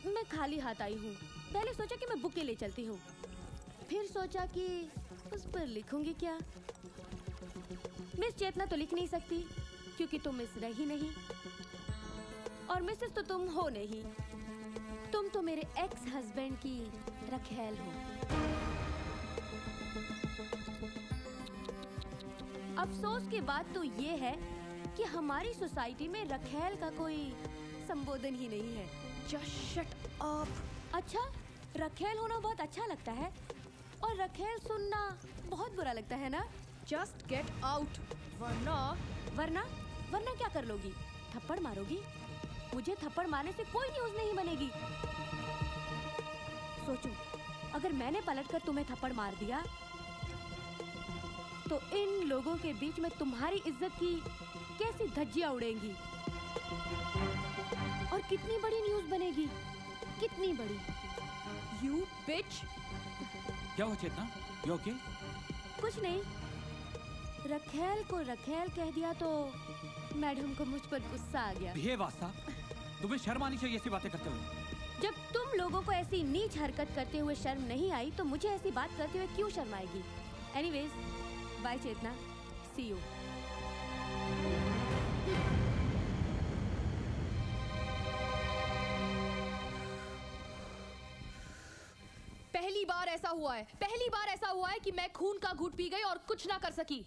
मैं खाली हाथ आई हूँ। पहले सोचा कि मैं बुके ले चलती हूँ, फिर सोचा कि उस पर लिखूंगी क्या। मिस चेतना तो लिख नहीं सकती क्योंकि तुम मिस रही नहीं, और मिसेस तो तुम हो नहीं। तुम तो मेरे एक्स हस्बैंड की रखेल हो। अफसोस की बात तो ये है कि हमारी सोसाइटी में रखेल का कोई संबोधन ही नहीं है। Just shut up. अच्छा, रखेल होना बहुत अच्छा लगता है और रखेल सुनना बहुत बुरा लगता है ना? Just get out. वरना क्या कर लोगी? थप्पड़ मारोगी? मुझे थप्पड़ मारने से कोई न्यूज़ नहीं बनेगी। सोचो, अगर मैंने पलटकर तुम्हें थप्पड़ मार दिया तो इन लोगों के बीच में तुम्हारी इज्जत की कैसी धज्जियां उड़ेंगी और कितनी बड़ी न्यूज़ बनेगी, कितनी बड़ी। You bitch. क्या हुआ चेतना? You okay? कुछ नहीं, रखेल को रखेल कह दिया तो मैडम को मुझ पर गुस्सा आ गया। ये वास्ता, तुम्हें शर्म आनी चाहिए ऐसी बातें करते हुए। जब तुम लोगों को ऐसी नीच हरकत करते हुए शर्म नहीं आई तो मुझे ऐसी बात करते हुए क्यों शर्म आएगी? Anyways, bye Chetna, see you. पहली बार ऐसा हुआ है कि मैं खून का घूंट पी गई और कुछ ना कर सकी।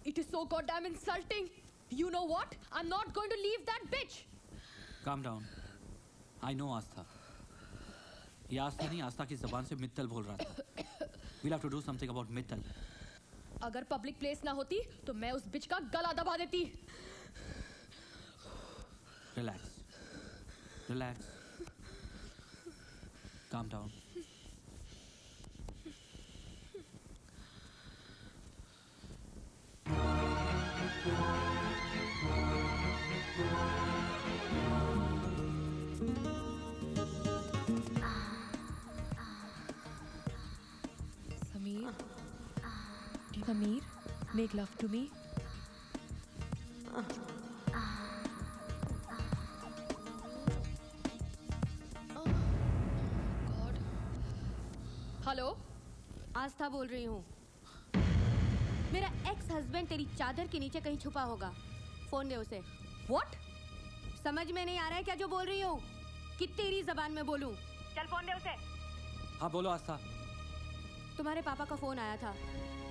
It is so goddamn insulting. You know what? I'm not going to leave that bitch. Calm down. I know आस्था। ये आस्था नहीं, आस्था की जबान से मित्तल बोल रहा था। We'll have to do something about Mittal. अगर पब्लिक प्लेस ना होती तो मैं उस बिच का गला दबा देती। Relax. Relax. Calm down. Samir, make love to me. Hello, Aastha बोल रही हूँ। मेरा एक्स हस्बैंड तेरी चादर के नीचे कहीं छुपा होगा। फोन दे उसे। What? समझ में नहीं आ रहा है क्या जो बोल रही हूँ? कि तेरी जबान में बोलूं? चल फोन दे उसे। हाँ बोलो आस्था। तुम्हारे पापा का फोन आया था,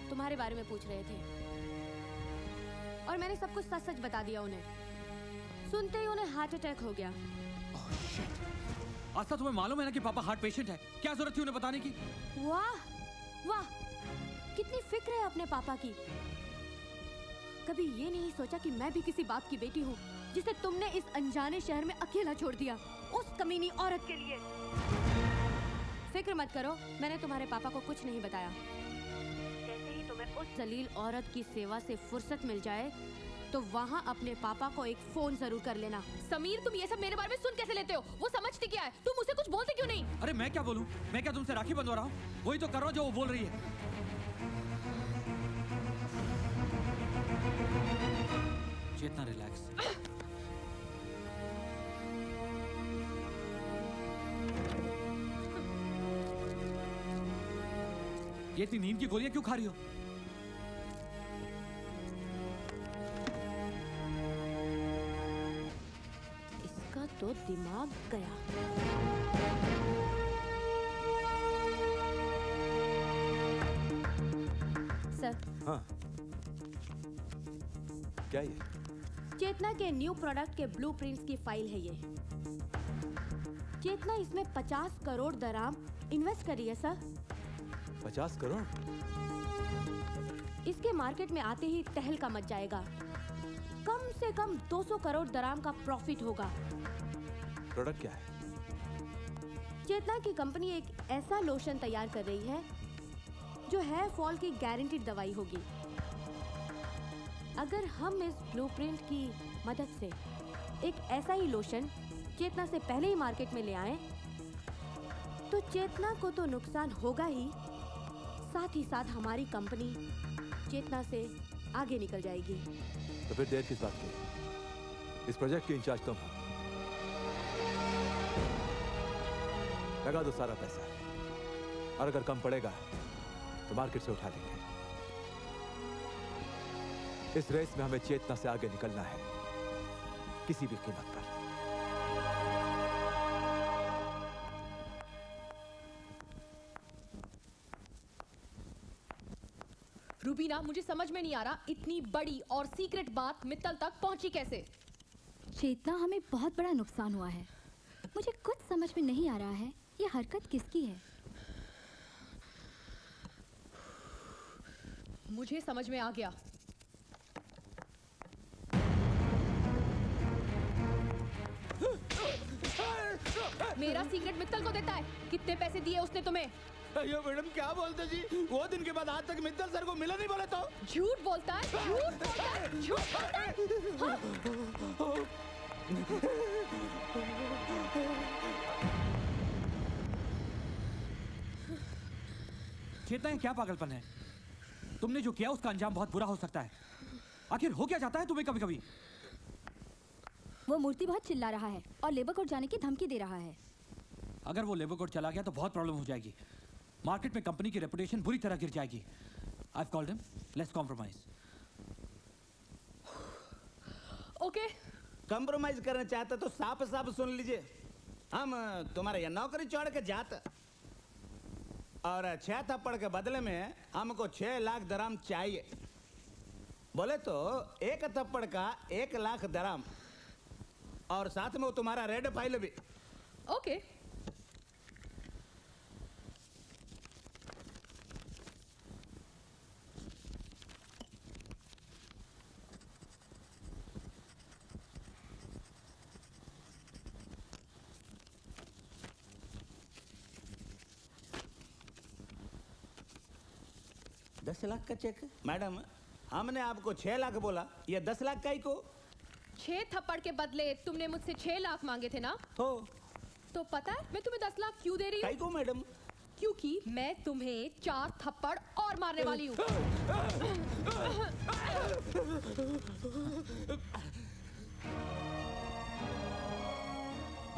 तुम्हारे बारे में पूछ रहे थे और मैंने सब कुछ सच सच बता दिया उन्हें। सुनते ही उन्हें हार्ट अटैक हो गया। आस्था, तुम्हें मालूम है ना कि पापा हार्ट पेशेंट है? क्या जरूरत थी उन्हें बताने की? वाह वाह, कितनी फिक्र है अपने पापा की। कभी ये नहीं सोचा कि मैं भी किसी बाप की बेटी हूँ जिसे तुमने इस अनजाने शहर में अकेला छोड़ दिया उस कमीनी औरत के लिए। फिक्र मत करो, मैंने तुम्हारे पापा को कुछ नहीं बताया। जैसे ही तुम्हें उस जलील औरत की सेवा से फुर्सत मिल जाए तो वहाँ अपने पापा को एक फोन जरूर कर लेना। समीर, तुम ये सब मेरे बारे में सुन कैसे लेते हो? वो समझती क्या है? तुम उसे कुछ बोलते क्यों नहीं? अरे मैं क्या बोलूं? मैं क्या तुमसे राखी बंधवा रहा हूँ? वही तो कर रहा हूँ जो वो बोल रही है। चेतना, रिलैक्स। ये इतनी नींद की गोलियां क्यों खा रही हो? इसका तो दिमाग गया। सर। हाँ। क्या ये? चेतना के न्यू प्रोडक्ट के ब्लूप्रिंट्स की फाइल है ये। चेतना इसमें 50 करोड़ दराम इन्वेस्ट करी है सर। 50 करोड़? इसके मार्केट में आते ही तहलका मच जाएगा। कम से कम 200 करोड़ दराम का प्रॉफिट होगा। प्रोडक्ट क्या है? चेतना की कंपनी एक ऐसा लोशन तैयार कर रही है जो हेयर फॉल की गारंटीड दवाई होगी। अगर हम इस ब्लूप्रिंट की मदद से एक ऐसा ही लोशन चेतना से पहले ही मार्केट में ले आएं, तो चेतना को तो नुकसान होगा ही, साथ ही साथ हमारी कंपनी चेतना से आगे निकल जाएगी। तो फिर देर किस बात की? इस प्रोजेक्ट के इंचार्ज तुम हो। लगा दो सारा पैसा, और अगर कम पड़ेगा तो मार्केट से उठा लेंगे। इस रेस में हमें चेतना से आगे निकलना है, किसी भी कीमत पर। रूबीना, मुझे समझ में नहीं आ रहा इतनी बड़ी और सीक्रेट बात मित्तल तक पहुंची कैसे? चेतना, हमें बहुत बड़ा नुकसान हुआ है। मुझे कुछ समझ में नहीं आ रहा है ये हरकत किसकी है। मुझे समझ में आ गया। मेरा सीक्रेट मित्तल को देता है। कितने पैसे दिए उसने तुम्हें? अयो मैडम, क्या बोलते जी? वो दिन के बाद आज तक मित्तल सर को मिला नहीं बोले तो? झूठ बोलता है, झूठ बोलता है, झूठ बोलता है। हाँ। चेतना, ये क्या पागलपन है? तुमने जो किया उसका अंजाम बहुत बुरा हो सकता है। आखिर हो क्या जाता है तुम्हें कभी कभी? वो मूर्ति बहुत चिल्ला रहा है और लेबर कोर्ट जाने की धमकी दे रहा है। अगर वो लेबर कोर्ट चला गया तो बहुत प्रॉब्लम हो जाएगी। मार्केट में कंपनी की रेपुटेशन बुरी तरह गिर जाएगी। I've called him. Let's compromise. Okay. Compromise करना चाहता तो साफ साफ सुन लीजिए, हम तुम्हारे यहाँ नौकरी छोड़ के जाते और 6 थप्पड़ के बदले में हमको 6 लाख दराम चाहिए। बोले तो 1 थप्पड़ का 1 लाख दराम, और साथ में वो तुम्हारा रेड फाइल भी। ओके। $10 लाख का चेक? मैडम, हमने आपको 6 लाख बोला, ये 10 लाख का ही को। 6 थप्पड़ के बदले तुमने मुझसे 6 लाख मांगे थे ना? हो। तो पता है मैं तुम्हें 10 लाख क्यों दे रही हूँ? को मैडम? क्योंकि मैं तुम्हें 4 थप्पड़ और मारने वाली हूँ।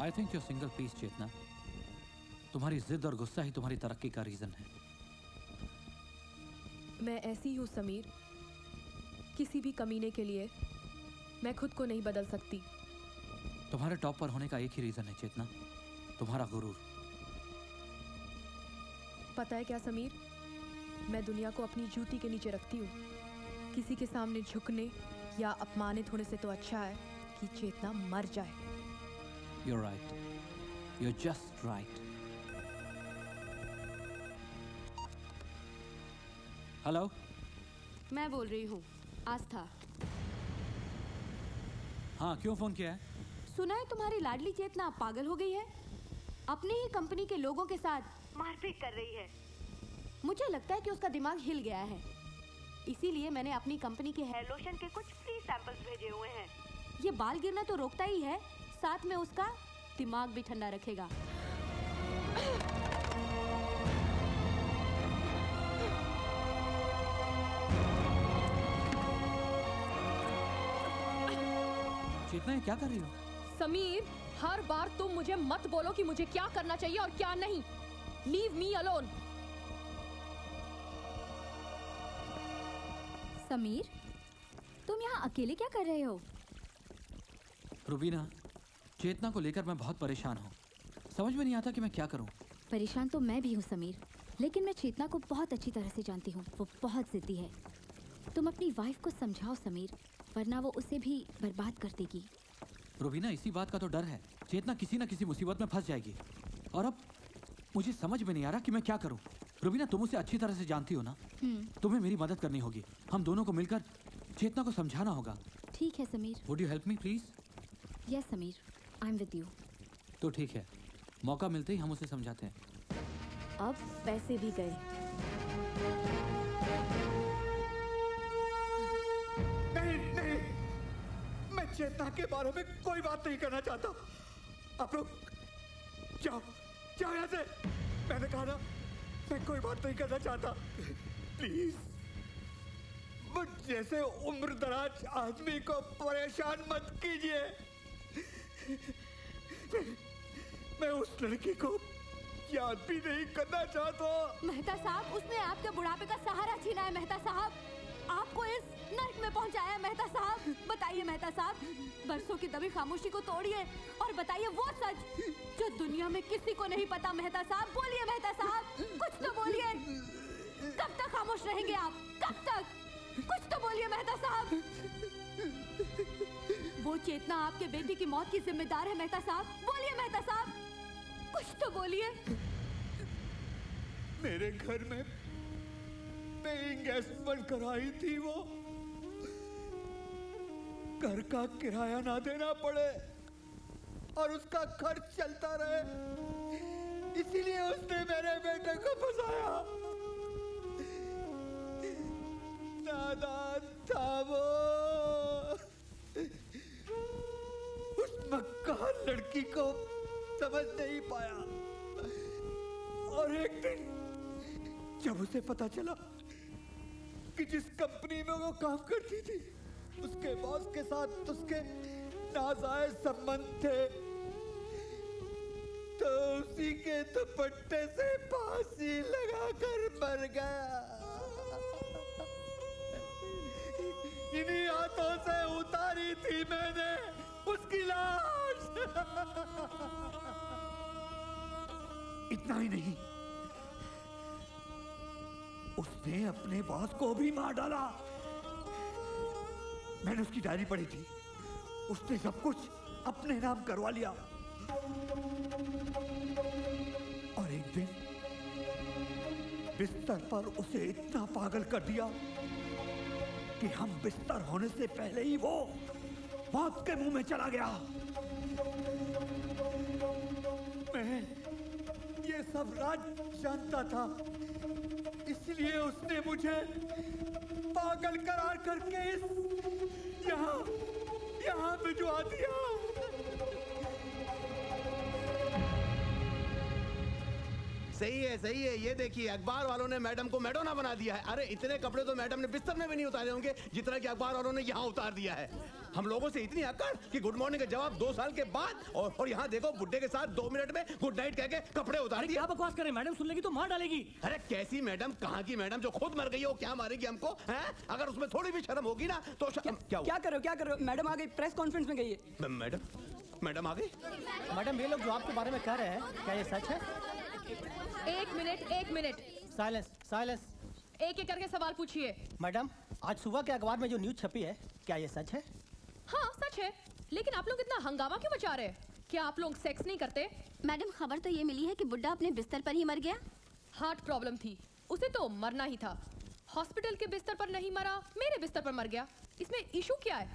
I think you're single piece, चेतना। तुम्हारी जिद और गुस्सा ही तुम्हारी तरक्की का रीजन है। मैं ऐसी हूँ समीर, किसी भी कमीने के लिए मैं खुद को नहीं बदल सकती। तुम्हारे टॉप पर होने का एक ही रीजन है चेतना, तुम्हारा गुरूर। पता है क्या समीर, मैं दुनिया को अपनी जूती के नीचे रखती हूँ। किसी के सामने झुकने या अपमानित होने से तो अच्छा है कि चेतना मर जाए। You're right. You're just right. Hello, मैं बोल रही हूँ आस्था। हाँ, क्यों फोन किया है? सुना है तुम्हारी लाडली चेतना पागल हो गई है, अपनी ही कंपनी के लोगों के साथ मारपीट कर रही है। मुझे लगता है कि उसका दिमाग हिल गया है, इसीलिए मैंने अपनी कंपनी के हेयर लोशन के कुछ फ्री सैंपल्स भेजे हुए हैं। ये बाल गिरना तो रोकता ही है, साथ में उसका दिमाग भी ठंडा रखेगा। चेतना, ये क्या कर रही हो? समीर, हर बार तुम मुझे मत बोलो कि मुझे क्या करना चाहिए और क्या नहीं। Leave me alone. समीर, तुम यहाँ अकेले क्या कर रहे हो? रुबीना, चेतना को लेकर मैं बहुत परेशान हूँ। समझ में नहीं आता कि मैं क्या करूँ। परेशान तो मैं भी हूँ समीर, लेकिन मैं चेतना को बहुत अच्छी तरह से जानती हूँ। वो बहुत जिद्दी है। तुम अपनी वाइफ को समझाओ समीर, वरना वो उसे भी बर्बाद कर देगी। रुबीना, इसी बात का तो डर है। चेतना किसी न किसी मुसीबत में फंस जाएगी, और अब मुझे समझ में नहीं आ रहा कि मैं क्या करूँ। रुबीना, तुम उसे अच्छी तरह से जानती हो ना? तुम्हें मेरी मदद करनी होगी। हम दोनों को मिलकर चेतना को समझाना होगा। ठीक है Sameer. Would you help me please? Yes Sameer, I am with you. तो ठीक है, मौका मिलते ही हम उसे समझाते हैं। अब पैसे भी गए। नहीं, मैं चेतना के बारे में कोई बात नहीं करना चाहता। आप लोग जाओ यहाँ से। मैंने कहा ना, मैं कोई बात नहीं करना चाहता। प्लीज, मुझ जैसे उम्रदराज आदमी को परेशान मत कीजिए। मैं उस लड़की को याद भी नहीं करना चाहता। मेहता साहब, उसने आपके बुढ़ापे का सहारा छीना है मेहता साहब, आपको इस नर्क में पहुंचाया है मेहता साहब। बताइए मेहता साहब, बरसों की दबी खामोशी को तोड़िए और बताइए वो सच जो दुनिया में किसी को नहीं पता। मेहता साहब बोलिए, मेहता साहब कुछ तो बोलिए। कब तक खामोश रहेंगे आप? कब तक? कुछ तो बोलिए मेहता साहब। वो चेतना आपके बेटी की मौत की जिम्मेदार है मेहता साहब। बोलिए मेहता साहब, कुछ तो बोलिए। मेरे घर में पेइंग गेस्ट बनकर आई थी वो। घर का किराया ना देना पड़े और उसका खर्च चलता रहे, इसीलिए उसने मेरे बेटे को फंसाया। नादान था वो। उस मक्कार लड़की को समझ नहीं पाया और एक दिन जब उसे पता चला कि जिस कंपनी में वो काम करती थी उसके बॉस के साथ उसके नाजायज संबंध थे, तो उसी के दुपट्टे से फांसी लगाकर मर गया। इन्हीं हाथों से उतारी थी मैंने उसकी लाश। इतना ही नहीं, उसने अपने बॉस को भी मार डाला। मैंने उसकी डायरी पढ़ी थी, उसने सब कुछ अपने नाम करवा लिया। और एक दिन बिस्तर पर उसे इतना पागल कर दिया कि हम बिस्तर होने से पहले ही वो मौत के मुंह में चला गया। मैं ये सब राज जानता था, इसलिए उसने मुझे पागल करार करके यहाँ भिजवा दिया। सही है। ये देखिए, अखबार वालों ने मैडम को मैडोना बना दिया है। अरे इतने कपड़े तो मैडम ने बिस्तर में भी नहीं उतारे होंगे जितना कि अखबार वालों ने यहाँ उतार दिया है। हम लोगों से इतनी अकड़ कि गुड मॉर्निंग का जवाब 2 साल के बाद, और यहाँ देखो बुड्ढे के साथ 2 मिनट में गुड नाइट कह के कपड़े उतार दिए। क्या बकवास करें, मैडम सुन लेगी तो मार डालेगी। अरे कैसी मैडम, कहाँ की मैडम? जो खुद मर गई हो क्या मारेगी हमको? हैं? अगर उसमें थोड़ी भी शर्म होगी ना तो क्या कर रहे हो? मैडम आ गई, प्रेस कॉन्फ्रेंस में गई है। मैडम आ गई? मैडम ये लोग जो आपके बारे में कह रहे हैं क्या ये सच है? एक मिनट। साइलेंस। एक करके सवाल पूछिए। मैडम, आज सुबह के अखबार में जो न्यूज छपी है क्या ये सच है? हाँ सच है, लेकिन आप लोग इतना हंगामा क्यों मचा रहे हैं? क्या आप लोग सेक्स नहीं करते? मैडम, खबर तो ये मिली है कि बुड्ढा अपने बिस्तर पर ही मर गया। हार्ट प्रॉब्लम थी, उसे तो मरना ही था। हॉस्पिटल के बिस्तर पर नहीं मरा, मेरे बिस्तर पर मर गया। इसमें इशू क्या है?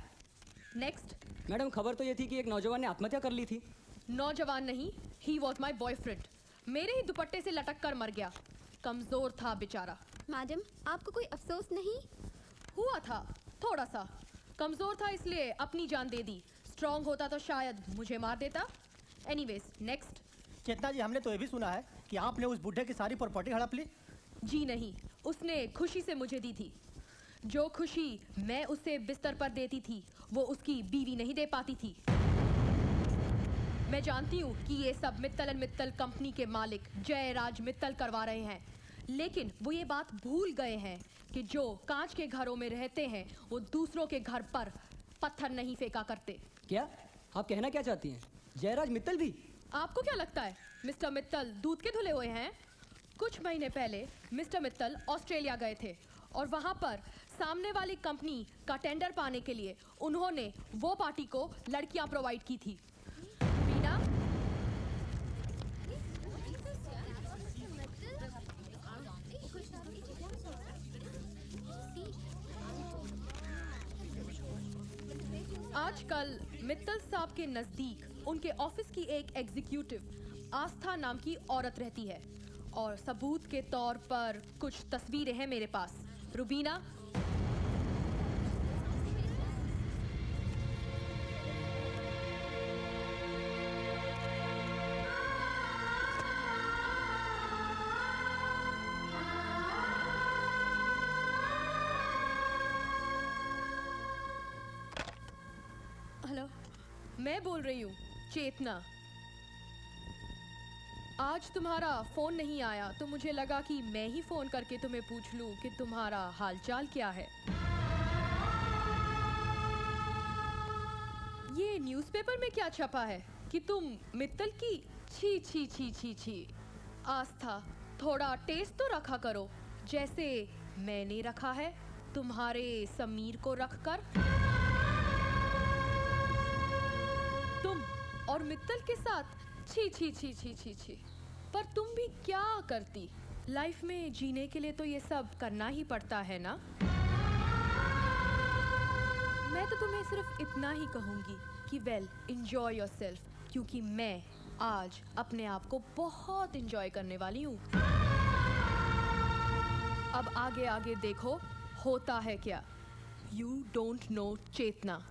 नेक्स्ट। मैडम, खबर तो ये थी कि एक नौजवान ने आत्महत्या कर ली थी। नौजवान नहीं, ही वॉज माई बॉयफ्रेंड। मेरे ही दुपट्टे से लटक कर मर गया। कमजोर था बेचारा। मैडम, आपको कोई अफसोस नहीं हुआ? था थोड़ा सा। कमजोर था इसलिए अपनी जान दे दी। स्ट्रांग होता तो शायद मुझे मार देता। Anyways, next. चेतना जी, हमने तो ये भी सुना है कि आपने उस बुढ़े की सारी प्रॉपर्टी हड़प ली। जी नहीं, उसने खुशी से मुझे दी थी। जो खुशी मैं उसे बिस्तर पर देती थी वो उसकी बीवी नहीं दे पाती थी। मैं जानती हूँ कि ये सब मित्तल एंड मित्तल कंपनी के मालिक जयराज मित्तल करवा रहे हैं, लेकिन वो ये बात भूल गए हैं कि जो कांच के घरों में रहते हैं वो दूसरों के घर पर पत्थर नहीं फेंका करते। क्या आप कहना क्या चाहती हैं? जयराज मित्तल भी? आपको क्या लगता है मिस्टर मित्तल दूध के धुले हुए हैं? कुछ महीने पहले मिस्टर मित्तल ऑस्ट्रेलिया गए थे और वहां पर सामने वाली कंपनी का टेंडर पाने के लिए उन्होंने वो पार्टी को लड़कियां प्रोवाइड की थी। मीना, आजकल मित्तल साहब के नजदीक उनके ऑफिस की एक एग्जीक्यूटिव आस्था नाम की औरत रहती है और सबूत के तौर पर कुछ तस्वीरें हैं मेरे पास। रुबीना, हेलो, मैं बोल रही हूँ चेतना। आज तुम्हारा फोन नहीं आया तो मुझे लगा कि मैं ही फोन करके तुम्हें पूछ लूं कि तुम्हारा हालचाल क्या है। ये न्यूज़पेपर में क्या छपा है कि तुम मित्तल की छी छी छी छी छी। आस्था, थोड़ा टेस्ट तो रखा करो, जैसे मैंने रखा है तुम्हारे समीर को रखकर। तुम और मित्तल के साथ छी छी छी छी छी छी। पर तुम भी क्या करती? लाइफ में जीने के लिए तो ये सब करना ही पड़ता है ना। मैं तो तुम्हें सिर्फ इतना ही कहूंगी कि वेल एंजॉय योरसेल्फ, क्योंकि मैं आज अपने आप को बहुत एंजॉय करने वाली हूँ। अब आगे आगे देखो होता है क्या। यू डोंट नो चेतना।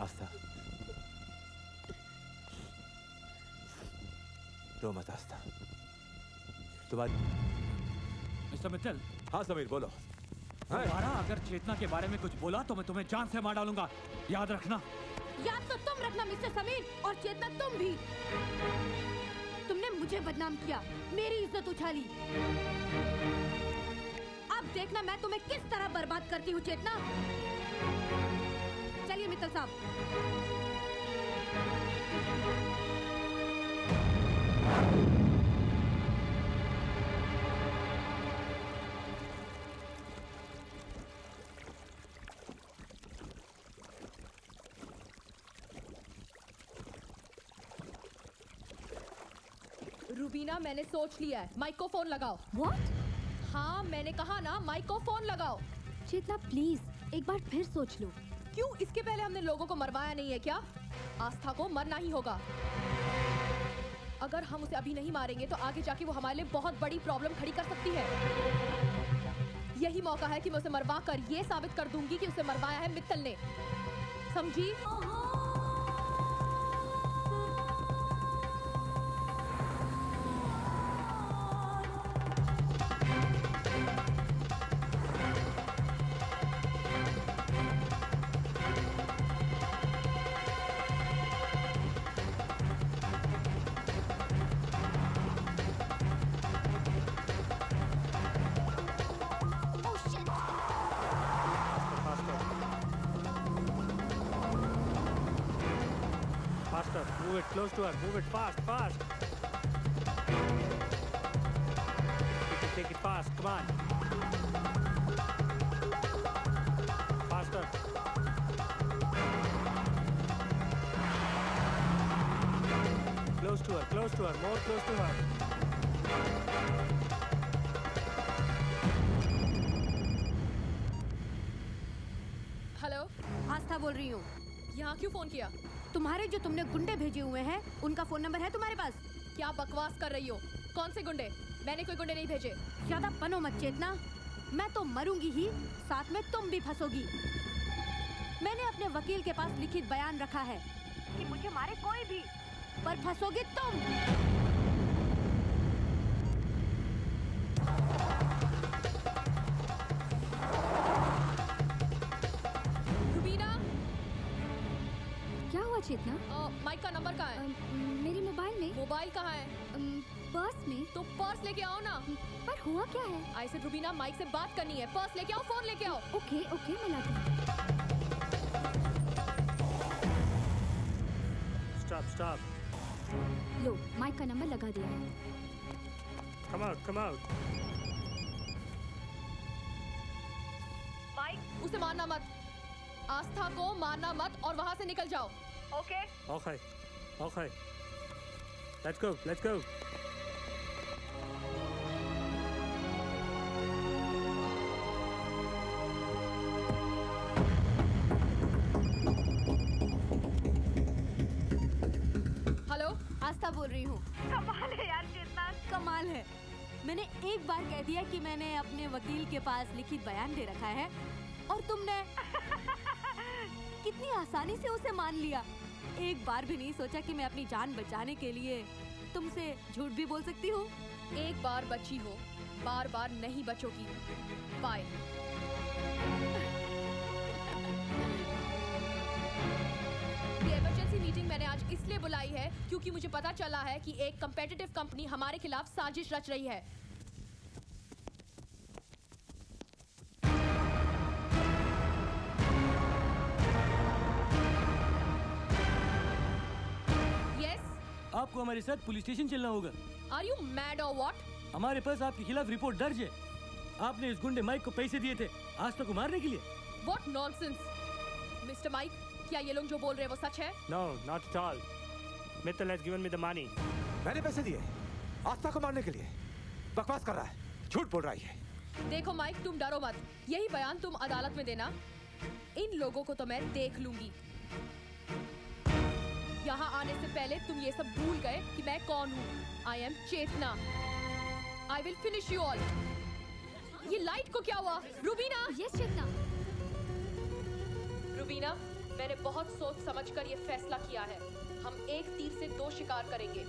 आस्था, रो मत आस्था। तुम्हारी मिस्टर मित्तल। हाँ समीर बोलो। दोबारा अगर चेतना के बारे में कुछ बोला तो मैं तुम्हें जान से मार डालूंगा, याद रखना। याद तो तुम रखना मिस्टर समीर, और चेतना तुम भी। तुमने मुझे बदनाम किया, मेरी इज्जत उछाली। अब देखना मैं तुम्हें किस तरह बर्बाद करती हूँ चेतना। चलिए मित्तल साहब। रूबीना, मैंने सोच लिया है, माइक को फोन लगाओ। What? हाँ मैंने कहा ना, माइक को फोन लगाओ। चेतना प्लीज एक बार फिर सोच लो। क्यों? इसके पहले हमने लोगों को मरवाया नहीं है क्या? आस्था को मरना ही होगा। अगर हम उसे अभी नहीं मारेंगे तो आगे जाके वो हमारे लिए बहुत बड़ी प्रॉब्लम खड़ी कर सकती है। यही मौका है कि मैं उसे मरवा कर ये साबित कर दूंगी कि उसे मरवाया है मित्तल ने। समझी? Move it close to her. Move it fast, fast. Take it fast. Come on. Faster. Close to her. Close to her. More close to her. Hello, Aastha बोल रही हूँ। यहाँ क्यों फोन किया? तुम्हारे जो तुमने गुंडे भेजे हुए हैं उनका फोन नंबर है तुम्हारे पास? क्या बकवास कर रही हो? कौन से गुंडे? मैंने कोई गुंडे नहीं भेजे। ज्यादा बनो मत चेतना, मैं तो मरूंगी ही, साथ में तुम भी फंसोगी। मैंने अपने वकील के पास लिखित बयान रखा है कि मुझे मारे कोई भी, पर फंसोगी तुम। चेतना, माइक का नंबर कहाँ है? मेरे मोबाइल में। मोबाइल कहाँ है? पर्स में। तो पर्स लेके आओ ना। पर हुआ क्या है? आई से रूबीना, माइक से बात करनी है। पर्स लेके आओ, फोन लेके आओ। ओके ओके, मैं लाती हूँ। Stop, stop. लो, माइक का नंबर लगा दिया है। Come out, come out. Mike, उसे मारना मत। आस्था को मारना मत और वहाँ से निकल जाओ। Okay? Okay, okay. Let's go, let's go. Hello, Aastha बोल रही हूँ। कमाल है यार चेतना, कमाल है। मैंने एक बार कह दिया कि मैंने अपने वकील के पास लिखित बयान दे रखा है और तुमने कितनी आसानी से उसे मान लिया। एक बार भी नहीं सोचा कि मैं अपनी जान बचाने के लिए तुमसे झूठ भी बोल सकती हूँ। एक बार बची हो, बार बार नहीं बचोगी। बाय। ये इमरजेंसी मीटिंग मैंने आज इसलिए बुलाई है क्योंकि मुझे पता चला है कि एक कंपेटिटिव कंपनी हमारे खिलाफ साजिश रच रही है। आपको हमारे साथ पुलिस स्टेशन चलना होगा। Are you mad or what? हमारे पास आपके खिलाफ रिपोर्ट दर्ज है। आपने इस गुंडे माइक को पैसे दिए थे आस्था को मारने के लिए। What nonsense, Mr. Mike, क्या ये लोग जो बोल रहे हैं वो सच है? No, not at all. Mittal has given me the money. मैंने पैसे दिए आस्था को मारने के लिए। बकवास कर रहा है, झूठ बोल रहा है। देखो माइक, तुम डरो मत। यही बयान तुम अदालत में देना। इन लोगों को तो मैं देख लूंगी। यहाँ आने से पहले तुम ये सब भूल गए कि मैं कौन हूँ। I am Chetna. I will finish you all. ये लाइट को क्या हुआ? रूबीना! Yes, चेतना। रूबीना, मैंने बहुत सोच समझकर ये फैसला किया है। हम एक तीर से दो शिकार करेंगे।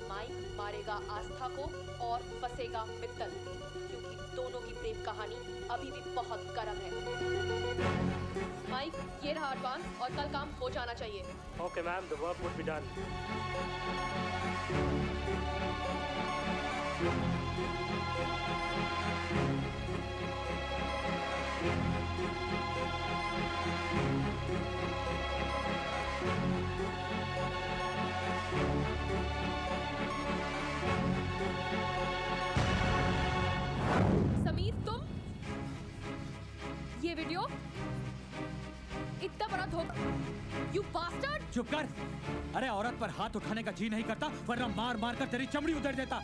माइक मारेगा आस्था को और फंसेगा मित्तल, क्योंकि दोनों की प्रेम कहानी अभी भी बहुत गर्म है। माइक, ये रहा एडवांस और कल काम हो जाना चाहिए। Okay, ma'am, the work would be done. Sameer, तुम ये वीडियो इतना बड़ा धोखा। You bastard! चुप कर। अरे औरत पर हाथ उठाने का जी नहीं करता, वरना मार मार कर तेरी चमड़ी उधेड़ देता।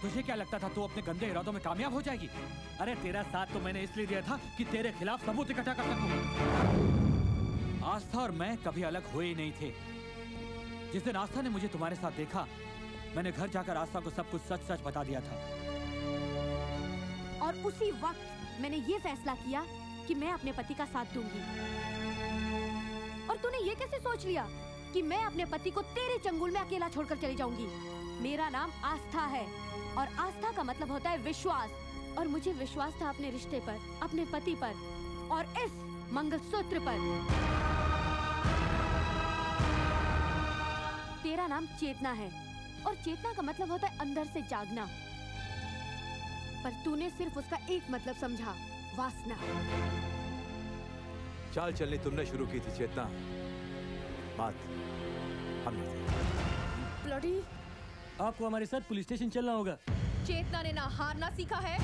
तुझे क्या लगता था तू अपने गंदे इरादों में कामयाब हो जाएगी? अरे तेरा साथ तो मैंने इसलिए दिया था कि तेरे खिलाफ सबूत इकट्ठा कर सकूं। आस्था और मैं कभी अलग हुए ही नहीं थे। जिस दिन आस्था ने मुझे तुम्हारे साथ देखा, मैंने घर जाकर आस्था को सब कुछ सच सच बता दिया था। और उसी वक्त मैंने ये फैसला किया कि मैं अपने पति का साथ दूंगी। और तूने ये कैसे सोच लिया कि मैं अपने पति को तेरे चंगुल में अकेला छोड़कर चली जाऊंगी? मेरा नाम आस्था है और आस्था का मतलब होता है विश्वास। और मुझे विश्वास था अपने रिश्ते पर, अपने पति पर और इस मंगलसूत्र पर। तेरा नाम चेतना है और चेतना का मतलब होता है अंदर से जागना। पर तूने सिर्फ उसका एक मतलब समझा, वासना। चाल चलनी तुमने शुरू की थी चेतना, बात हमने। ब्लडी! आपको हमारे साथ पुलिस स्टेशन चलना होगा। चेतना ने ना हारना सीखा है,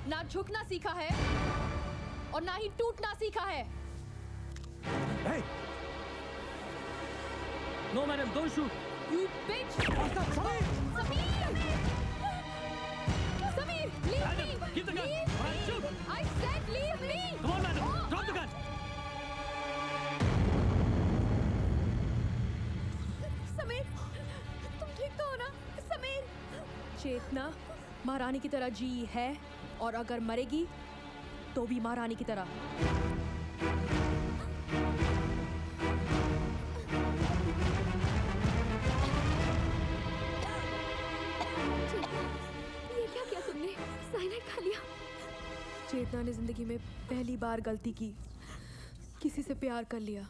ना झुकना सीखा है और ना ही टूटना सीखा है। Hey! No, madam, don't shoot. You bitch! Samir! Samir, leave Madam, me! give the gun. Leave All right, me! shoot. I said leave me! Come on, madam, drop the gun. Sameer, तुम ठीक तो हो ना? समीर! चेतना महारानी की तरह जी है और अगर मरेगी तो भी महारानी की तरह। ये क्या किया तुमने? साइनाइड खा लिया? चेतना ने जिंदगी में पहली बार गलती की, किसी से प्यार कर लिया।